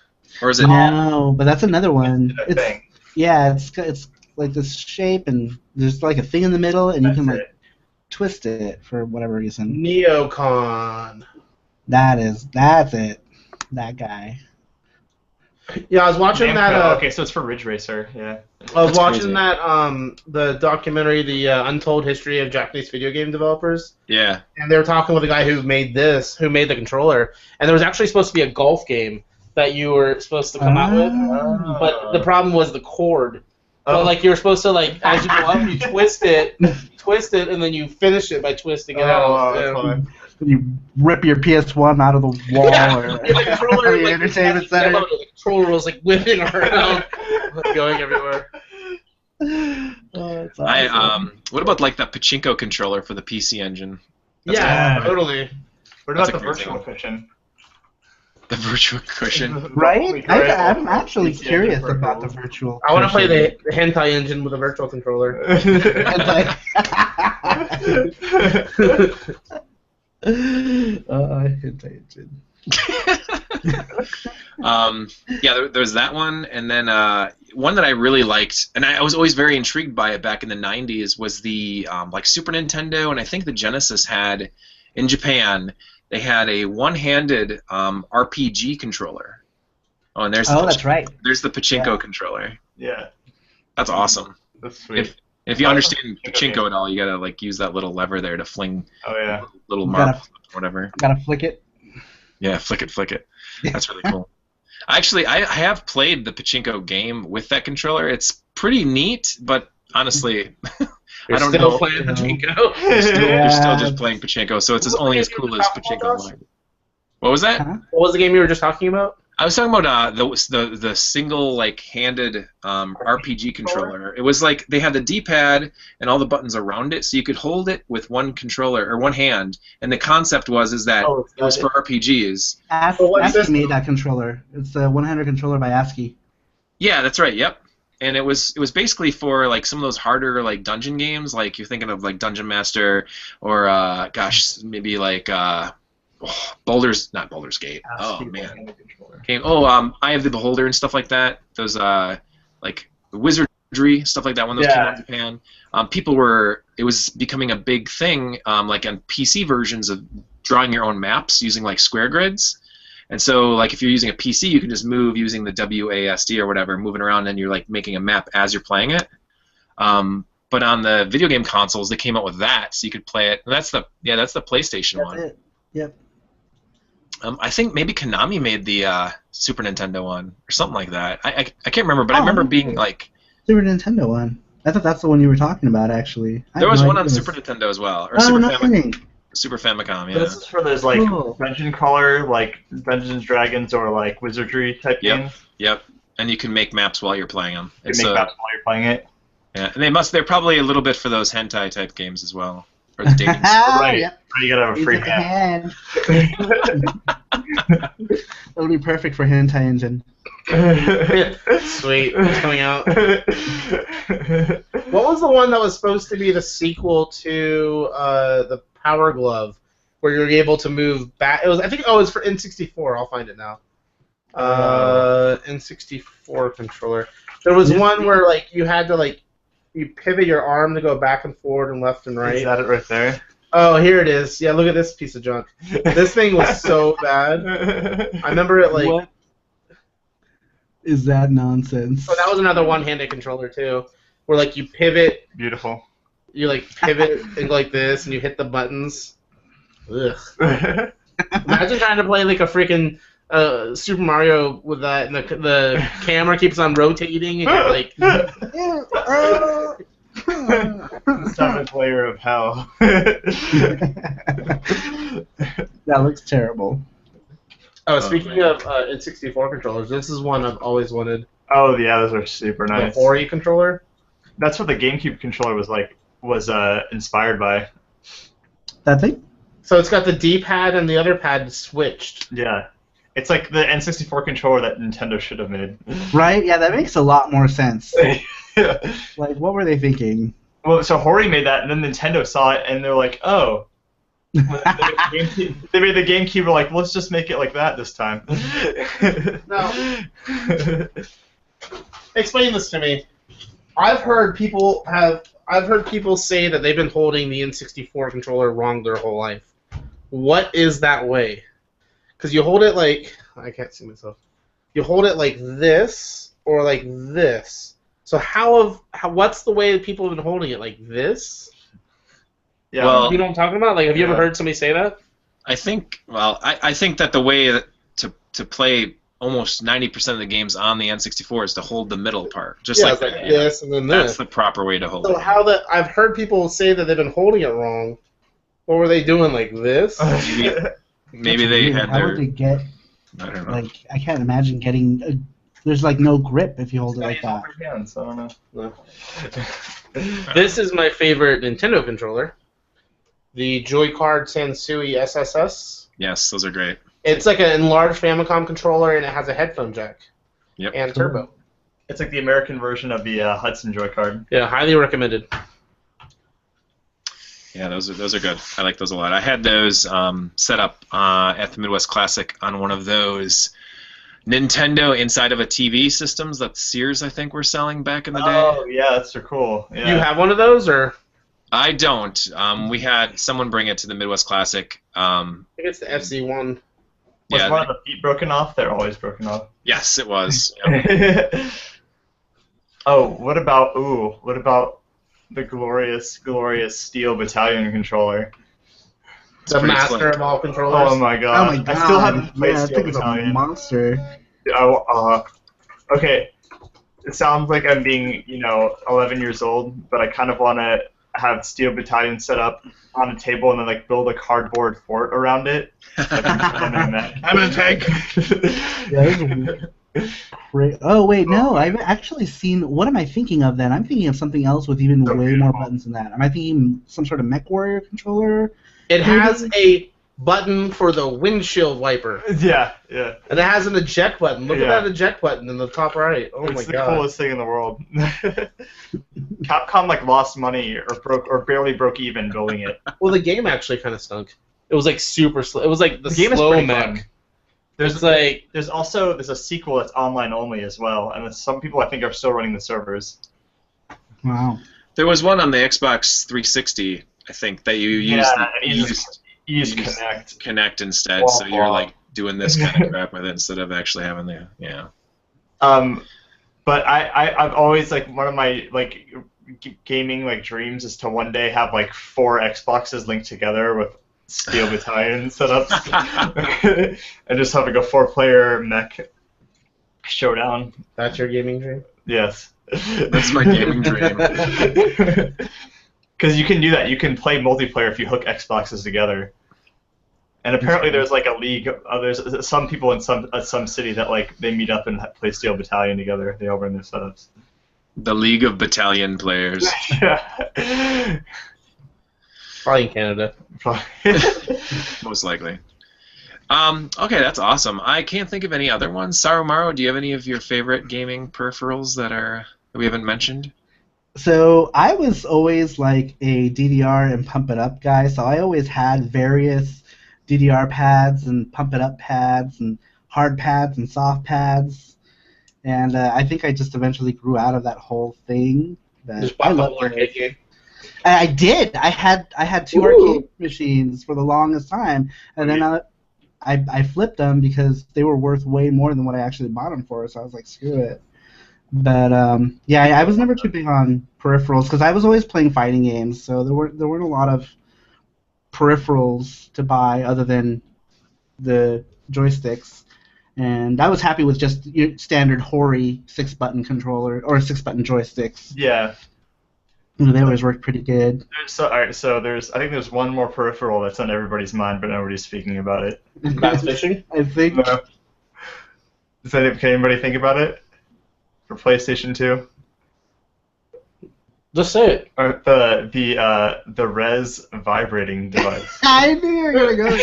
Or is it? No, but that's another one. That It's thing. yeah, it's like this shape and there's like a thing in the middle and you That's can like it. twist it for whatever reason. Neocon. That's it. That guy. Yeah, I was watching Namco. that. Okay, so it's for Ridge Racer. Yeah. I was That's watching crazy. that the documentary, the Untold History of Japanese Video Game Developers, Yeah. and they were talking with the guy who made the controller, and there was actually supposed to be a golf game that you were supposed to come out with, but the problem was the cord. But like you're supposed to like as you go up, you twist it, and then you finish it by twisting it out. that's funny. You rip your PS1 out of the wall Yeah, or the controller, the like, entertainment center. The controller was like whipping around, going everywhere. That's I awesome. what about like the pachinko controller for the PC Engine? That's Yeah, awesome. totally. What That's about the a crazy virtual one. cushion? The virtual cushion. Right? I'm actually PC curious engine about the peripherals. virtual. I want to play cushion. the hentai engine with a virtual controller. Hentai. Yeah, there's that one, and then one that I really liked, and I was always very intrigued by it back in the '90s, was the like Super Nintendo, and I think the Genesis had in Japan. They had a one-handed RPG controller. Oh, and That's right. There's the pachinko controller. Yeah, That's awesome. that's sweet. If you Awesome. understand Pachinko pachinko game. at all, you gotta like use that little lever there to fling Oh yeah. little You gotta- marbles, whatever. Gotta flick it. Yeah, flick it. That's really cool. Actually, I have played the pachinko game with that controller. It's pretty neat, but honestly, You're I don't still know. playing pachinko. You're still Yeah. just playing pachinko, so it's What only was as the cool game as you were talking pachinko. about? What was that? Huh? What was the game you were just talking about? I was talking about the single like handed RPG controller. It was like they had the D-pad and all the buttons around it, so you could hold it with one controller or one hand. And the concept is that Oh, it was for RPGs. what ASCII system? made that controller. It's the 100 controller by ASCII. Yeah, that's right. Yep. And it was basically for like some of those harder like dungeon games, like you're thinking of like Dungeon Master or maybe like Baldur's Gate. Oh man. Eye of the Beholder and stuff like that. Those like wizardry stuff like that when those came out in Japan. It was becoming a big thing like on PC versions of drawing your own maps using like square grids. And so like if you're using a PC, you can just move using the WASD or whatever, moving around and you're like making a map as you're playing it. But on the video game consoles, they came out with that, so you could play it. And that's the PlayStation That's one. it. Yep. I think maybe Konami made the Super Nintendo one or something like that. I can't remember, but I Oh, remember okay. being like, Super Nintendo one. I thought that's the one you were talking about, actually. I there had was no one idea on it was- Super Nintendo as well, or Oh, no kidding. Super Famicom, yeah. This is for those like Cool. dungeon crawler, like Dungeons and Dragons or like wizardry type Yep. games. Yep. And you can make maps while you're playing them. You can make maps while you're playing it. Yeah, and they're probably a little bit for those hentai type games as well, or the dating. Right. Yep. You gotta have a He's free at the hand. hand. That would be perfect for Hentai Engine. Sweet, it's coming out. What was the one that was supposed to be the sequel to the Power Glove, where you're able to move back? It was, I think, it was for N64. I'll find it now. N64 controller. There was one where like you had to like you pivot your arm to go back and forward and left and right. Is that it right there? Oh, here it is. Yeah, look at this piece of junk. This thing was so bad. I remember it like. What is that nonsense? Oh, that was another one-handed controller too, where like you pivot, Beautiful. you like pivot and go like this, and you hit the buttons. Ugh. Imagine trying to play like a freaking Super Mario with that, and the camera keeps on rotating, and you're like, Seventh layer of hell. That looks terrible. oh, speaking man. of N64 controllers, this is one I've always wanted. Oh yeah, those are super nice. The Ori controller. That's what the GameCube controller was inspired by. That thing? So it's got the D-pad and the other pad switched. Yeah. It's like the N64 controller that Nintendo should have made. Right? Yeah, that makes a lot more sense. Like, what were they thinking? Well, so Hori made that, and then Nintendo saw it, and they're like, oh. They made the GameCube, like, let's just make it like that this time. No. Explain this to me. I've heard people say that they've been holding the N64 controller wrong their whole life. What is that way? Because you hold it like I can't see myself. You hold it like this or like this. So what's the way that people have been holding it, like this? Yeah. Well, You know what I'm talking about? Like, have you ever heard somebody say that? I think that the way to play almost 90% of the games on the N64 is to hold the middle part, just like it's like that. this and then That's this. the proper way to hold So it. I've heard people say that they've been holding it wrong. What were they doing, like this? Maybe they had How their. would they get, I don't know. like, I can't imagine getting, there's like no grip if you hold it like Use all that. three hands, I don't know. No. This is my favorite Nintendo controller. The Joy-Card Sansui SSS. Yes, those are great. It's like an enlarged Famicom controller, and it has a headphone jack. Yep. And turbo. It's like the American version of the Hudson Joy-Card. Yeah, highly recommended. Yeah, those are good. I like those a lot. I had those set up at the Midwest Classic on one of those Nintendo inside of a TV systems that Sears, I think, were selling back in the day. Oh, yeah, that's so cool. Yeah. You have one of those, or I don't. We had someone bring it to the Midwest Classic. I think it's the FC1. Was Yeah, one of the feet broken off? They're always broken off. yes, it was. Yep. Oh, what about the glorious Steel Battalion controller? The pretty master slick. of all controllers. Oh my Oh god. my god. I still haven't played yeah, Steel that thing is a Battalion. monster. Okay, it sounds like I'm being, 11 years old, but I kind of want to have Steel Battalion set up on a table and then like build a cardboard fort around it. I'm in a tank. Yeah, oh wait, no, I've actually seen. What am I thinking of then? I'm thinking of something else with even So way beautiful. more buttons than that. Am I thinking some sort of MechWarrior controller? It has a button for the windshield wiper, Yeah. and it has an eject button. Look Yeah. at that eject button in the top right. Oh It's my the god. coolest thing in the world. Capcom lost money or barely broke even building it. Well, the game actually kind of stunk. It was like super slow. It was like the game is slow pretty mech. fun. There's like There's a sequel that's online only as well, and some people I think are still running the servers. Wow. There was one on the Xbox 360, I think, that you used You use Connect. Connect instead, Wah, so you're wah. like doing this kind of crap with it instead of actually having the But I've always one of my gaming like dreams is to one day have like 4 Xboxes linked together with Steel Battalion setups, and just having a 4-player mech showdown. That's your gaming dream? Yes. That's my gaming dream. Because you can do that. You can play multiplayer if you hook Xboxes together. And apparently there's like a league. There's some people in some city that like they meet up and play Steel Battalion together. They all run their setups. The League of Battalion players. Yeah. Probably in Canada. Most likely. Okay, that's awesome. I can't think of any other ones. Sarumaru, do you have any of your favorite gaming peripherals that we haven't mentioned? So I was always like a DDR and pump it up guy, so I always had various DDR pads and pump it up pads and hard pads and soft pads, and I think I just eventually grew out of that whole thing. Just bought the whole arcade game. I did. I had 2 arcade machines for the longest time, and then I flipped them because they were worth way more than what I actually bought them for. So I was like, screw it. But yeah, I was never too big on peripherals because I was always playing fighting games, so there weren't a lot of peripherals to buy other than the joysticks, and I was happy with just standard Hori 6-button controller or 6-button joysticks. Yeah. They always worked pretty good. I think there's one more peripheral that's on everybody's mind, but nobody's speaking about it. Bass fishing? I think. No. Can anybody think about it? For PlayStation 2? Just say it. Or the Res vibrating device. I knew you were gonna go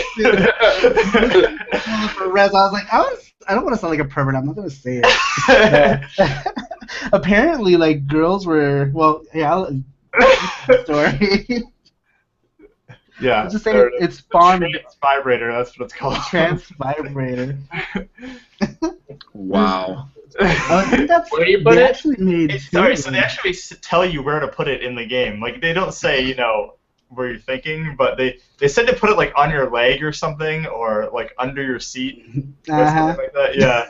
for Res. I was like, I don't want to sound like a pervert. I'm not gonna say it. Apparently, like girls were. Well, yeah. Story. Yeah. I'll just say it's spawned. Trans vibrator. That's what it's called. Trans vibrator. Wow. I think that's Where you put they it? actually made. Sorry, so they actually tell you where to put it in the game. Like they don't say, where you're thinking, but they said to put it like on your leg or something, or like under your seat, or something like that. Yeah.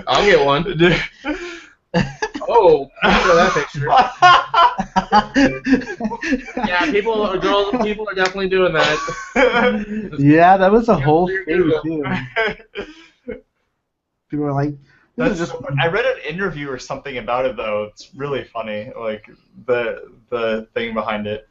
I'll get one. Oh, look at that picture. Yeah, people are definitely doing that. Yeah, that was a whole thing too. People were like, I read an interview or something about it though. It's really funny, like the thing behind it.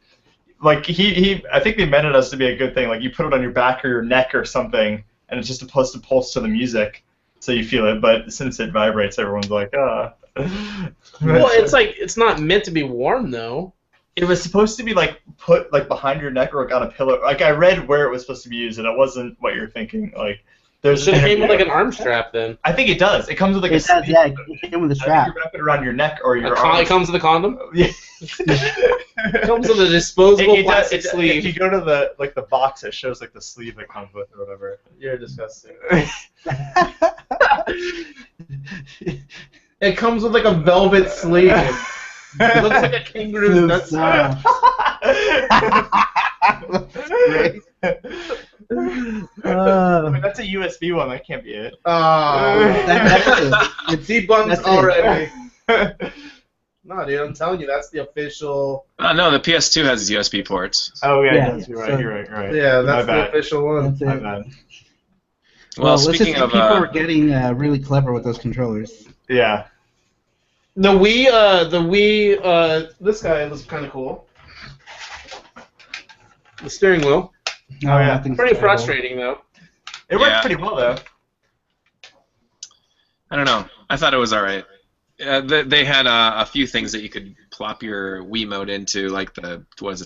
Like I think they meant it as to be a good thing. Like you put it on your back or your neck or something, and it's just supposed to pulse to the music, so you feel it. But since it vibrates, everyone's like, ah. Well, it's not meant to be warm though. It was supposed to be like put like behind your neck or like on a pillow. Like I read where it was supposed to be used, and it wasn't what you're thinking. Like It should have came with like an arm strap then. I think it does. It comes with like it does, yeah, it came with a strap. You wrap it around your neck or your arm. It comes with a condom? Yeah. It comes with a disposable plastic sleeve. If you go to the box, it shows like the sleeve it comes with or whatever. You're disgusting. It comes with like a velvet sleeve. It looks like a kangaroo's nutsack. I mean, that's a USB one. That can't be it. It's debunked already. No, dude, I'm telling you, that's the official. No, the PS2 has USB ports. Oh Yeah, you're right. You're right. Yeah, that's the official one. My bad. Well, let's speaking just of, say people were getting really clever with those controllers. Yeah. The Wii, this guy looks kind of cool. The steering wheel. Oh, yeah. Pretty frustrating though. It worked pretty well though. I don't know. I thought it was all right. They had a few things that you could plop your Wiimote into, like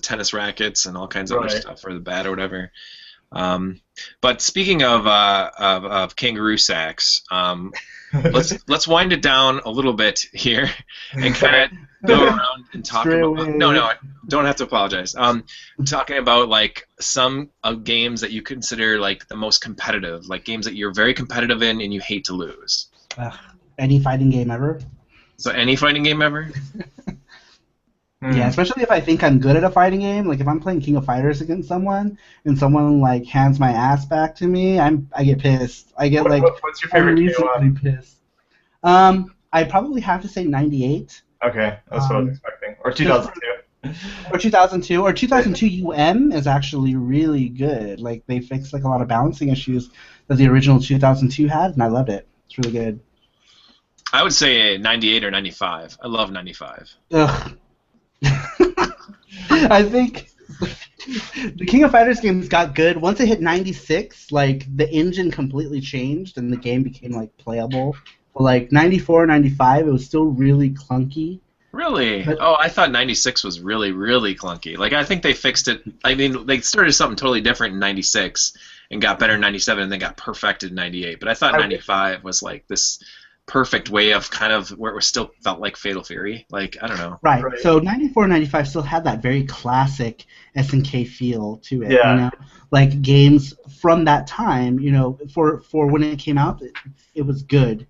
tennis rackets and all kinds of other stuff, or the bat or whatever. But speaking of kangaroo sacks, let's wind it down a little bit here and kind of go around and talk about. No, don't have to apologize. Talking about like some games that you consider like the most competitive, like games that you're very competitive in and you hate to lose. Any fighting game ever. So any fighting game ever? Yeah, especially if I think I'm good at a fighting game. Like if I'm playing King of Fighters against someone and someone like hands my ass back to me, I get pissed. I get What's your favorite unreasonably pissed. I probably have to say 98. Okay, that's what I was expecting. Or 2002. Or 2002, or 2002 is actually really good. Like they fixed like a lot of balancing issues that the original 2002 had, and I loved it. It's really good. I would say 98 or 95. I love 95. Ugh. I think the King of Fighters games got good once it hit 96. Like the engine completely changed and the game became like playable. But like 94, 95, it was still really clunky. Really? But- Oh, I thought 96 was really, really clunky. Like, I think they fixed it. I mean, they started something totally different in 96 and got better in 97 and then got perfected in 98. But I thought 95 was like this perfect way of kind of where it still felt like Fatal Fury. Like, I don't know. Right. So 94, 95 still had that very classic SNK feel to it. Yeah. You know? Like games from that time, you know, for when it came out, it was good.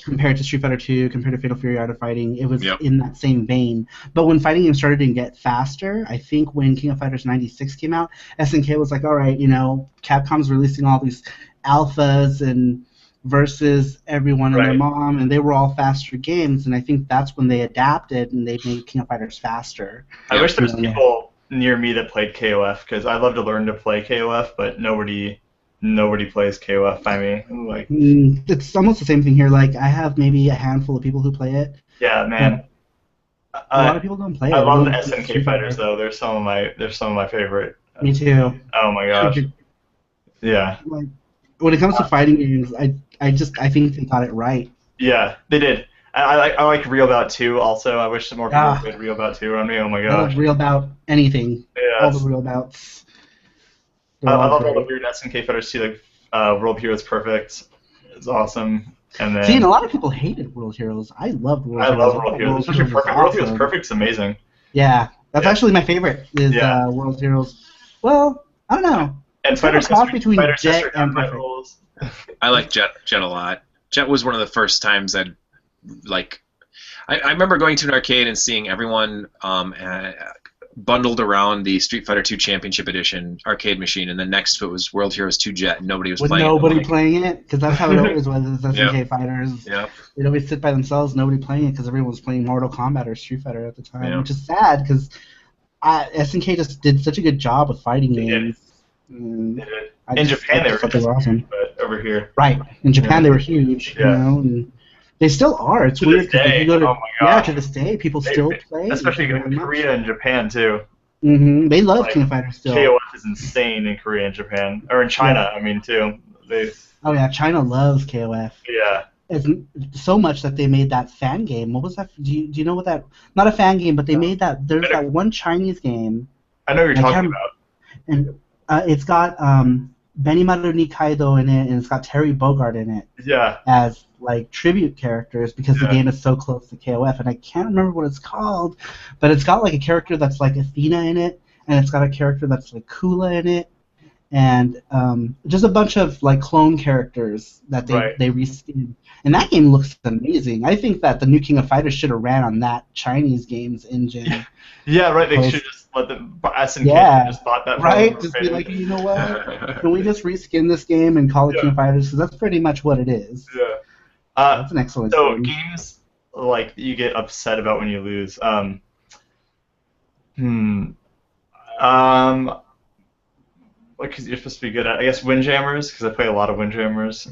Compared to Street Fighter 2, compared to Fatal Fury Art of Fighting, it was in that same vein. But when fighting games started to get faster, I think when King of Fighters 96 came out, SNK was like, all right, you know, Capcom's releasing all these alphas and versus everyone and their mom, and they were all faster games, and I think that's when they adapted and they made King of Fighters faster. I wish there was people near me that played KOF, because I'd love to learn to play KOF, but nobody plays KOF by me. Like, it's almost the same thing here. Like I have maybe a handful of people who play it. Yeah, man. A lot of people don't play it. I love the SNK fighters though. They're some of my favorite. Me too. Oh my gosh. Yeah. Like, when it comes to fighting games, I think they got it right. Yeah, they did. I like Real Bout 2 also. I wish some more people played Real Bout 2 on me. Oh my gosh. I love Real Bout anything. Yeah. All the Real Bouts. I love all the weird SNK fighters too. Like World Heroes Perfect. It's awesome. And then and a lot of people hated World Heroes. I loved World Heroes. I love World Heroes. Especially Perfect. World Heroes Perfect's amazing. Yeah, that's actually my favorite. Is World Heroes. Well, I don't know. And Fighter cross between Jet and Perfect. I like Jet a lot. Jet was one of the first times I'd like. I remember going to an arcade and seeing everyone bundled around the Street Fighter 2 Championship Edition arcade machine, and then next to it was World Heroes 2 Jet, and nobody was playing it. Nobody playing it? Because that's how it always was with SNK fighters. Yep. They'd always sit by themselves, nobody playing it, because everyone was playing Mortal Kombat or Street Fighter at the time, which is sad, because SNK just did such a good job with fighting games. In Japan they were awesome. But over here. Right. In Japan they were huge, you know, and they still are. It's weird because if you go to to this day, people still play. Especially in Korea and Japan too. They love King of Fighters still. KOF is insane in Korea and Japan, or in China. I mean too. Oh yeah, China loves KOF. Yeah. It's so much that they made that fan game. What was that? Do you know what that? Not a fan game, but they made that. There's that one Chinese game. I know what you're talking about. And it's got Benimaru Nikaido in it, and it's got Terry Bogard in it. Yeah. As like tribute characters because the game is so close to KOF, and I can't remember what it's called, but it's got like a character that's like Athena in it, and it's got a character that's like Kula in it, and just a bunch of like clone characters that they reskinned. And that game looks amazing. I think that the new King of Fighters should have ran on that Chinese games engine. Yeah, right. They should just let the SNK just bought that. Right. Just be like, you know what? Can we just reskin this game and call it King of Fighters? Because that's pretty much what it is. Yeah. That's an excellent game. Games like you get upset about when you lose. What you're supposed to be good at? I guess Windjammers, because I play a lot of Windjammers.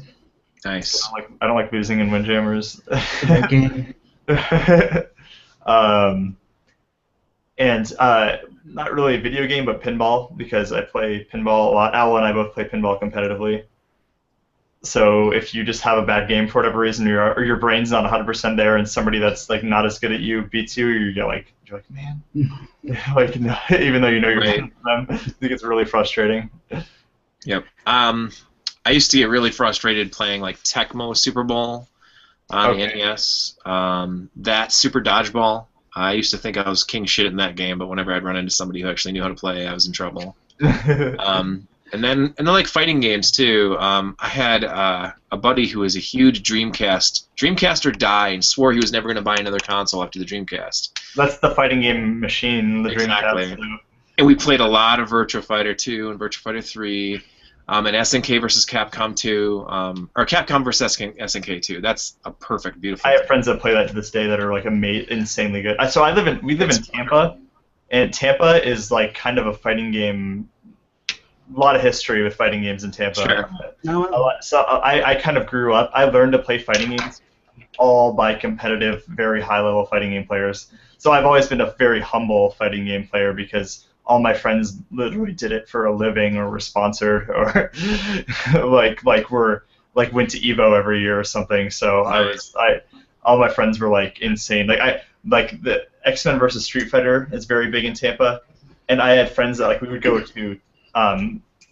Nice. I don't like losing in Windjammers. That game. And not really a video game, but pinball, because I play pinball a lot. Al and I both play pinball competitively. So if you just have a bad game for whatever reason, or your brain's not 100% there, and somebody that's like not as good at you beats you, you're like, man, like even though you know you're better than them, I think it's really frustrating. Yep. I used to get really frustrated playing like Tecmo Super Bowl on the NES. That Super Dodgeball. I used to think I was king shit in that game, but whenever I'd run into somebody who actually knew how to play, I was in trouble. And then like fighting games too. I had a buddy who was a huge Dreamcaster guy and swore he was never going to buy another console after the Dreamcast. That's the fighting game machine, the Exactly. Dreamcast. And we played a lot of Virtua Fighter 2 and Virtua Fighter 3. and SNK versus Capcom 2, or Capcom versus SNK 2. That's a perfect, beautiful. I have friends that play that to this day that are like insanely good. So we live in Tampa, and Tampa is like kind of a fighting game. A lot of history with fighting games in Tampa. Sure. So I kind of grew up. I learned to play fighting games all by competitive, very high-level fighting game players. So I've always been a very humble fighting game player because all my friends literally did it for a living or were sponsored or like went to Evo every year or something. So all my friends were like insane. Like the X-Men versus Street Fighter is very big in Tampa, and I had friends that like we would go to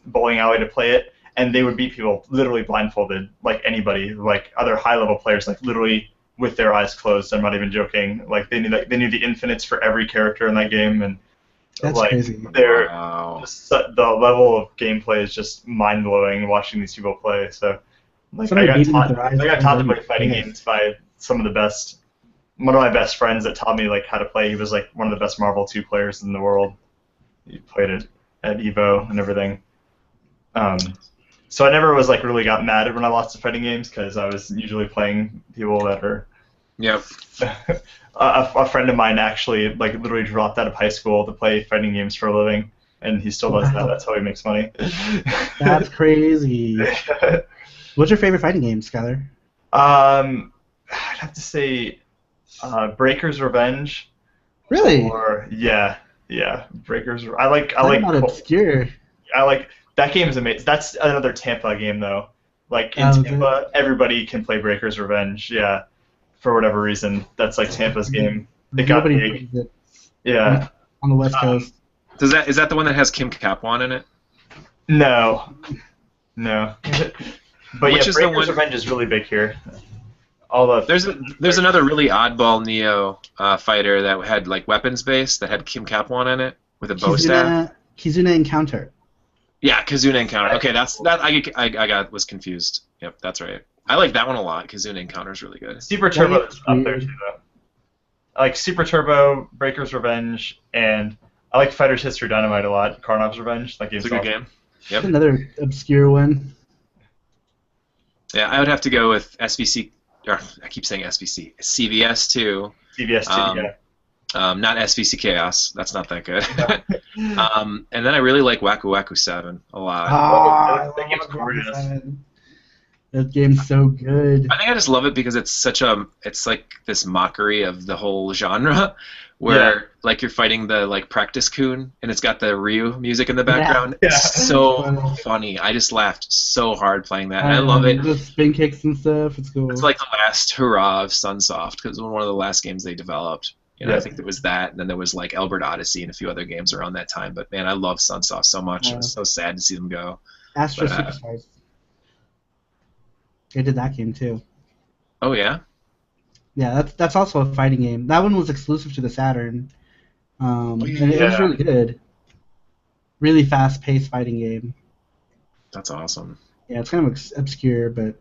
bowling alley to play it, and they would beat people literally blindfolded, like anybody, like other high-level players, like literally with their eyes closed. I'm not even joking. Like they knew the infinites for every character in that game, and That's like crazy. just the level of gameplay is just mind-blowing watching these people play. So like I got taught to play fighting games by some of the best. One of my best friends that taught me like how to play. He was like one of the best Marvel 2 players in the world. He played it at Evo and everything. So I never was like really got mad when I lost to fighting games because I was usually playing people that are. Yep. A friend of mine actually like literally dropped out of high school to play fighting games for a living, and he still does that. That's how he makes money. That's crazy. What's your favorite fighting game, Skylar? I'd have to say Breaker's Revenge. Really? Or yeah, Breaker's. I like. Not obscure. I like that game is amazing. That's another Tampa game though. Like in Tampa, everybody can play Breaker's Revenge. Yeah, for whatever reason, that's like Tampa's game. It got big. It. Yeah. On the West Coast. Is that the one that has Kim Kapwan in it? No. But Which yeah, is the Breaker's one- Revenge is really big here. There's another really oddball Neo fighter that had like weapons base that had Kim Kapwan in it with a bow staff. Kizuna Encounter. Yeah, Kizuna Encounter. Okay, I was confused. Yep, that's right. I like that one a lot. Kizuna Encounter is really good. Super Turbo is up there too, though. I like Super Turbo, Breaker's Revenge, and I like Fighter's History Dynamite a lot. Karnov's Revenge. That game's It's a good game. Yep. Another obscure one. Yeah, I would have to go with SVC. Or I keep saying SVC. CVS 2. CVS 2, yeah. Not SVC Chaos. That's not that good. And then I really like Waku Waku 7 a lot. That game's gorgeous. That game's so good. I think I just love it because it's like this mockery of the whole genre, where like you're fighting the like practice coon, and it's got the Ryu music in the background. Yeah. It's so funny. I just laughed so hard playing that, and I love it. The spin kicks and stuff. It's cool. It's like the last hurrah of Sunsoft because it was one of the last games they developed. You know, Yeah. I think there was that, and then there was like Albert Odyssey and a few other games around that time. But man, I love Sunsoft so much. It was so sad to see them go. Astro but, Superstars. They did that game too. Oh yeah. Yeah, that's also a fighting game. That one was exclusive to the Saturn, and it was really good. Really fast-paced fighting game. That's awesome. Yeah, it's kind of obscure, but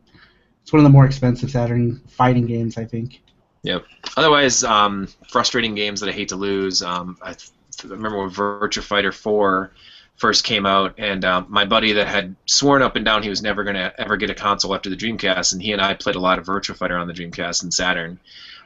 it's one of the more expensive Saturn fighting games, I think. Yep. Otherwise, frustrating games that I hate to lose. I remember when Virtua Fighter 4 first came out, and my buddy that had sworn up and down he was never going to ever get a console after the Dreamcast, and he and I played a lot of Virtua Fighter on the Dreamcast and Saturn.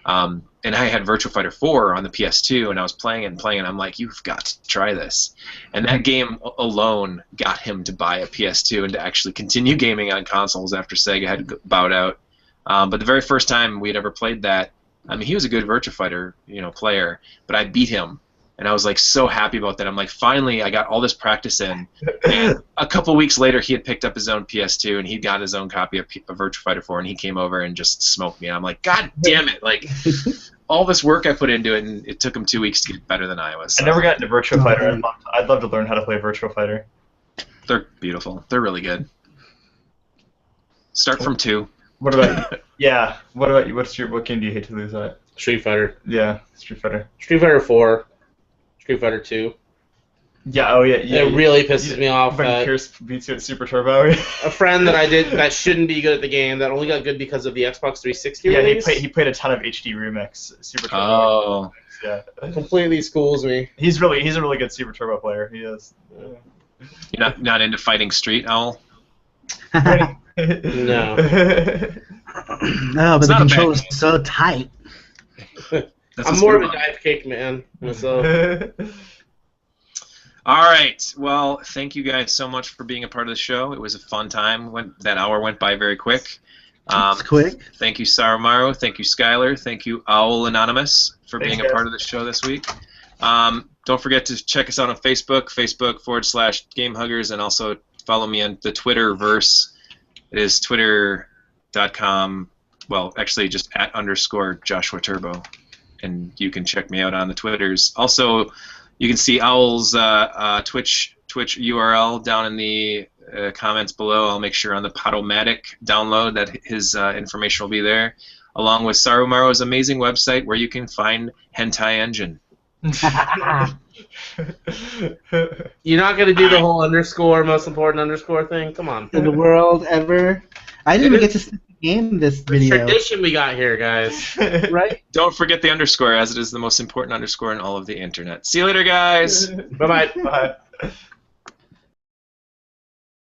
And I had Virtua Fighter 4 on the PS2, and I was playing it, and I'm like, you've got to try this. And that game alone got him to buy a PS2 and to actually continue gaming on consoles after Sega had bowed out. But the very first time we'd ever played that, I mean, he was a good Virtua Fighter, player, but I beat him. And I was like so happy about that. I'm like, finally, I got all this practice in. And a couple weeks later, he had picked up his own PS2 and he got his own copy of Virtua Fighter 4, and he came over and just smoked me. And I'm like, God damn it! Like, all this work I put into it, and it took him 2 weeks to get better than I was. So. I never got into Virtua Fighter. I'd love to learn how to play Virtua Fighter. They're beautiful. They're really good. Start from 2. What about yeah? What about you? What game do you hate to lose at? Street Fighter. Yeah, Street Fighter. Street Fighter 4. Street Fighter 2. Yeah, oh yeah. It really pisses me off when that Pierce beats you at Super Turbo. a friend that I did that shouldn't be good at the game that only got good because of the Xbox 360 yeah, release. he played a ton of HD Remix Super Turbo. Oh. Yeah. Completely schools me. He's a really good Super Turbo player. He is. You're not into fighting Street, Owl? No. No, but It's the not a bad controller's game. so tight. That's I'm what's more good of a about it. dive kick man. So All right. Well, thank you guys so much for being a part of the show. It was a fun time. That hour went by very quick. It's quick. Thank you, Saramaru. Thank you, Skylar. Thank you, Owl Anonymous, for Thanks, being a guys. part of the show this week. Don't forget to check us out on Facebook, Facebook.com/GameHuggers, and also follow me on the Twitterverse. It is twitter.com. Well, actually, just @_Joshua Turbo, and you can check me out on the Twitters. Also, you can see Owl's Twitch URL down in the comments below. I'll make sure on the Podomatic download that his information will be there, along with Sarumaru's amazing website where you can find Hentai Engine. you're not gonna do the whole underscore most important underscore thing. Come on. In the world ever. I didn't even get to see the game this The video. tradition we got here, guys. Right? Don't forget the underscore, as it is the most important underscore in all of the internet. See you later, guys. Bye bye. Bye.